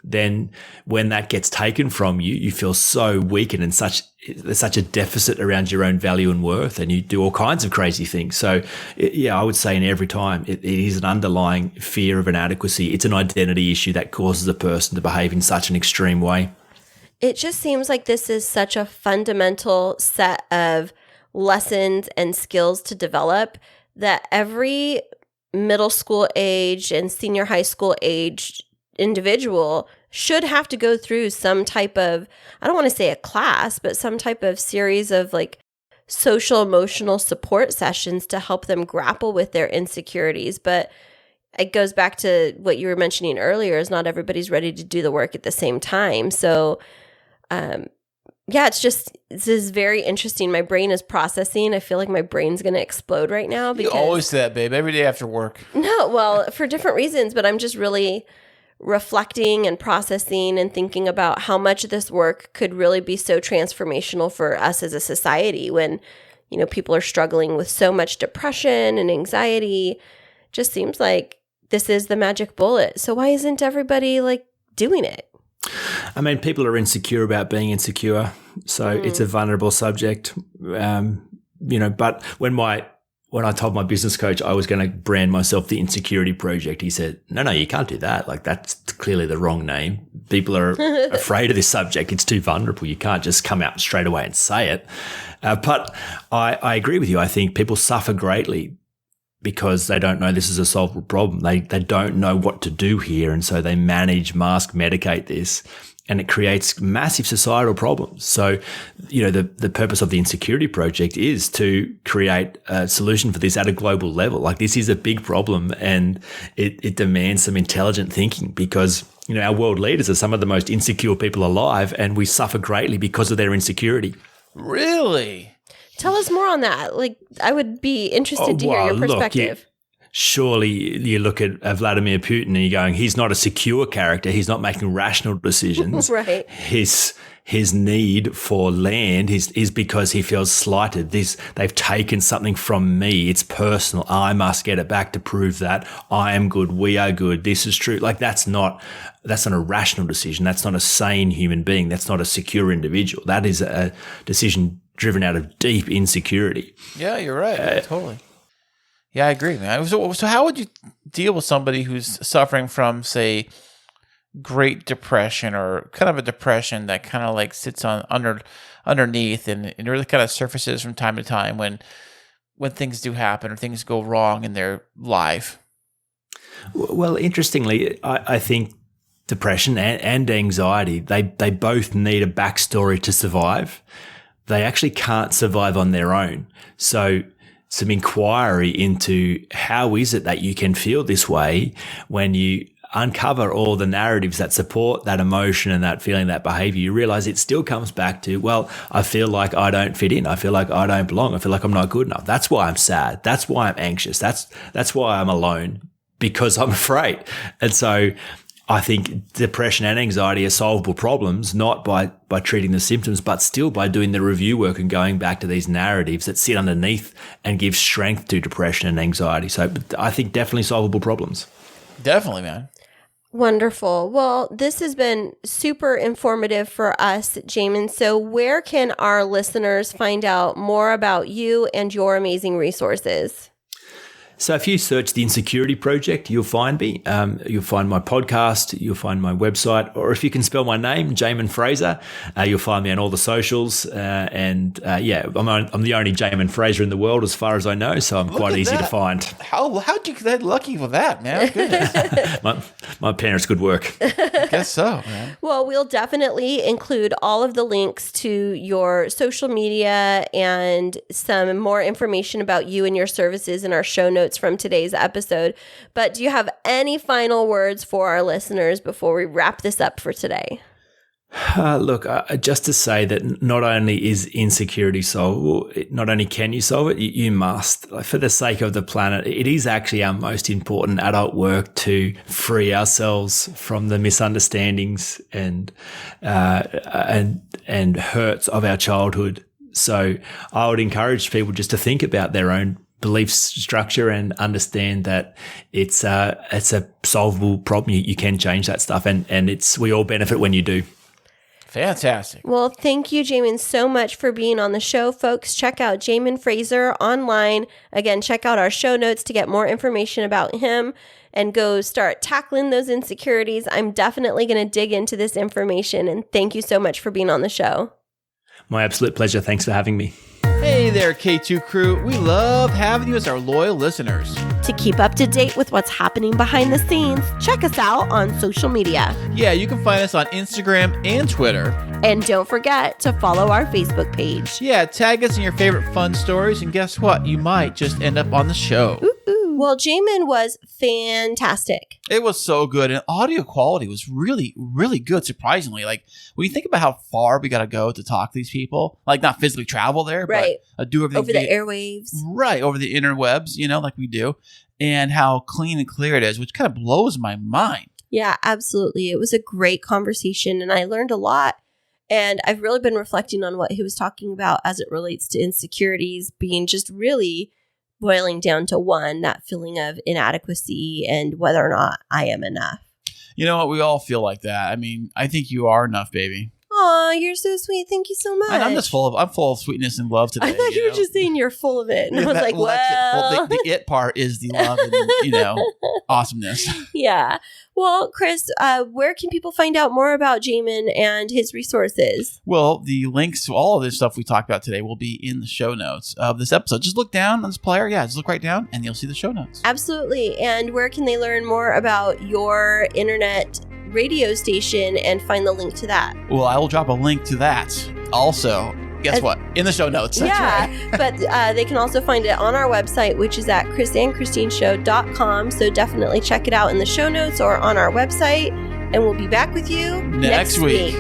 then when that gets taken from you, you feel so weakened and there's such a deficit around your own value and worth, and you do all kinds of crazy things. So I would say in every time it is an underlying fear of inadequacy. It's an identity issue that causes a person to behave in such an extreme way. It just seems like this is such a fundamental set of lessons and skills to develop that every middle school age and senior high school age individual should have to go through some type of, I don't want to say a class, but some type of series of like social emotional support sessions to help them grapple with their insecurities. But it goes back to what you were mentioning earlier, is not everybody's ready to do the work at the same time. So yeah, this is very interesting. My brain is processing. I feel like my brain's going to explode right now. You always say that, babe, every day after work. No, well, for different reasons, but I'm just really reflecting and processing and thinking about how much of this work could really be so transformational for us as a society when, people are struggling with so much depression and anxiety. Just seems like this is the magic bullet. So why isn't everybody doing it? I mean, people are insecure about being insecure. So it's a vulnerable subject. But when I told my business coach I was going to brand myself the Insecurity Project, he said, no, you can't do that. That's clearly the wrong name. People are afraid of this subject. It's too vulnerable. You can't just come out straight away and say it. But I agree with you. I think people suffer greatly because they don't know this is a solvable problem. They don't know what to do here. And so they mask, medicate this. And it creates massive societal problems. So, the purpose of the Insecurity Project is to create a solution for this at a global level. This is a big problem and it demands some intelligent thinking because, our world leaders are some of the most insecure people alive and we suffer greatly because of their insecurity. Really? Tell us more on that. I would be interested to hear your perspective. Surely you look at Vladimir Putin and you're going, he's not a secure character. He's not making rational decisions. Right. His need for land is because he feels slighted. They've taken something from me. It's personal. I must get it back to prove that I am good. We are good. This is true. That's not a rational decision. That's not a sane human being. That's not a secure individual. That is a decision driven out of deep insecurity. Yeah, you're right. Totally. Yeah, I agree, man. So how would you deal with somebody who's suffering from, say, Great Depression or kind of a depression that kind of sits on underneath and really kind of surfaces from time to time when things do happen or things go wrong in their life? Well, interestingly, I think depression and anxiety, they both need a backstory to survive. They actually can't survive on their own. So some inquiry into how is it that you can feel this way when you uncover all the narratives that support that emotion and that feeling, that behavior, you realize it still comes back to, well, I feel like I don't fit in. I feel like I don't belong. I feel like I'm not good enough. That's why I'm sad. That's why I'm anxious. That's why I'm alone, because I'm afraid. And so I think depression and anxiety are solvable problems, not by treating the symptoms, but still by doing the review work and going back to these narratives that sit underneath and give strength to depression and anxiety. So I think definitely solvable problems. Definitely, man. Wonderful. Well, this has been super informative for us, Jaemin. So where can our listeners find out more about you and your amazing resources? So if you search the Insecurity Project, you'll find me. You'll find my podcast. You'll find my website. Or if you can spell my name, Jaemin Frazer, you'll find me on all the socials. I'm the only Jaemin Frazer in the world as far as I know, so I'm quite easy to find. How'd you get lucky with that, man? Goodness. my parents' good work. I guess so, man. Well, we'll definitely include all of the links to your social media and some more information about you and your services in our show notes from today's episode. But do you have any final words for our listeners before we wrap this up for today? Look, just to say that not only is insecurity solvable, not only can you solve it, you must. For the sake of the planet, it is actually our most important adult work to free ourselves from the misunderstandings and hurts of our childhood. So I would encourage people just to think about their own belief structure and understand that it's a solvable problem. You can change that stuff, and we all benefit when you do. Fantastic. Well, thank you, Jaemin, so much for being on the show, folks. Check out Jaemin Frazer online. Again, check out our show notes to get more information about him and go start tackling those insecurities. I'm definitely going to dig into this information, and thank you so much for being on the show. My absolute pleasure. Thanks for having me. Hey there, K2 crew. We love having you as our loyal listeners. To keep up to date with what's happening behind the scenes, check us out on social media. Yeah, you can find us on Instagram and Twitter. And don't forget to follow our Facebook page. Yeah, tag us in your favorite fun stories, and guess what? You might just end up on the show. Ooh. Well, Jaemin was fantastic. It was so good. And audio quality was really, really good, surprisingly. Like, when you think about how far we got to go to talk to these people, like not physically travel there, Right. but do everything Over the airwaves. Right, over the interwebs, like we do, and how clean and clear it is, which kind of blows my mind. Yeah, absolutely. It was a great conversation, and I learned a lot. And I've really been reflecting on what he was talking about as it relates to insecurities being just really boiling down to one, that feeling of inadequacy and whether or not I am enough. You know what? We all feel like that. I mean, I think you are enough, baby. Aw, you're so sweet. Thank you so much. And I'm full of sweetness and love today. I thought you were just saying you're full of it. And I was like, the it part is the love and, awesomeness. Yeah. Well, Chris, where can people find out more about Jaemin and his resources? Well, the links to all of this stuff we talked about today will be in the show notes of this episode. Just look down on this player. Yeah, just look right down and you'll see the show notes. Absolutely. And where can they learn more about your internet radio station and find the link to that? Well, I will drop a link to that also. Guess what? In the show notes. That's right. But they can also find it on our website, which is at chrisandchristineshow.com. So definitely check it out in the show notes or on our website. And we'll be back with you next week.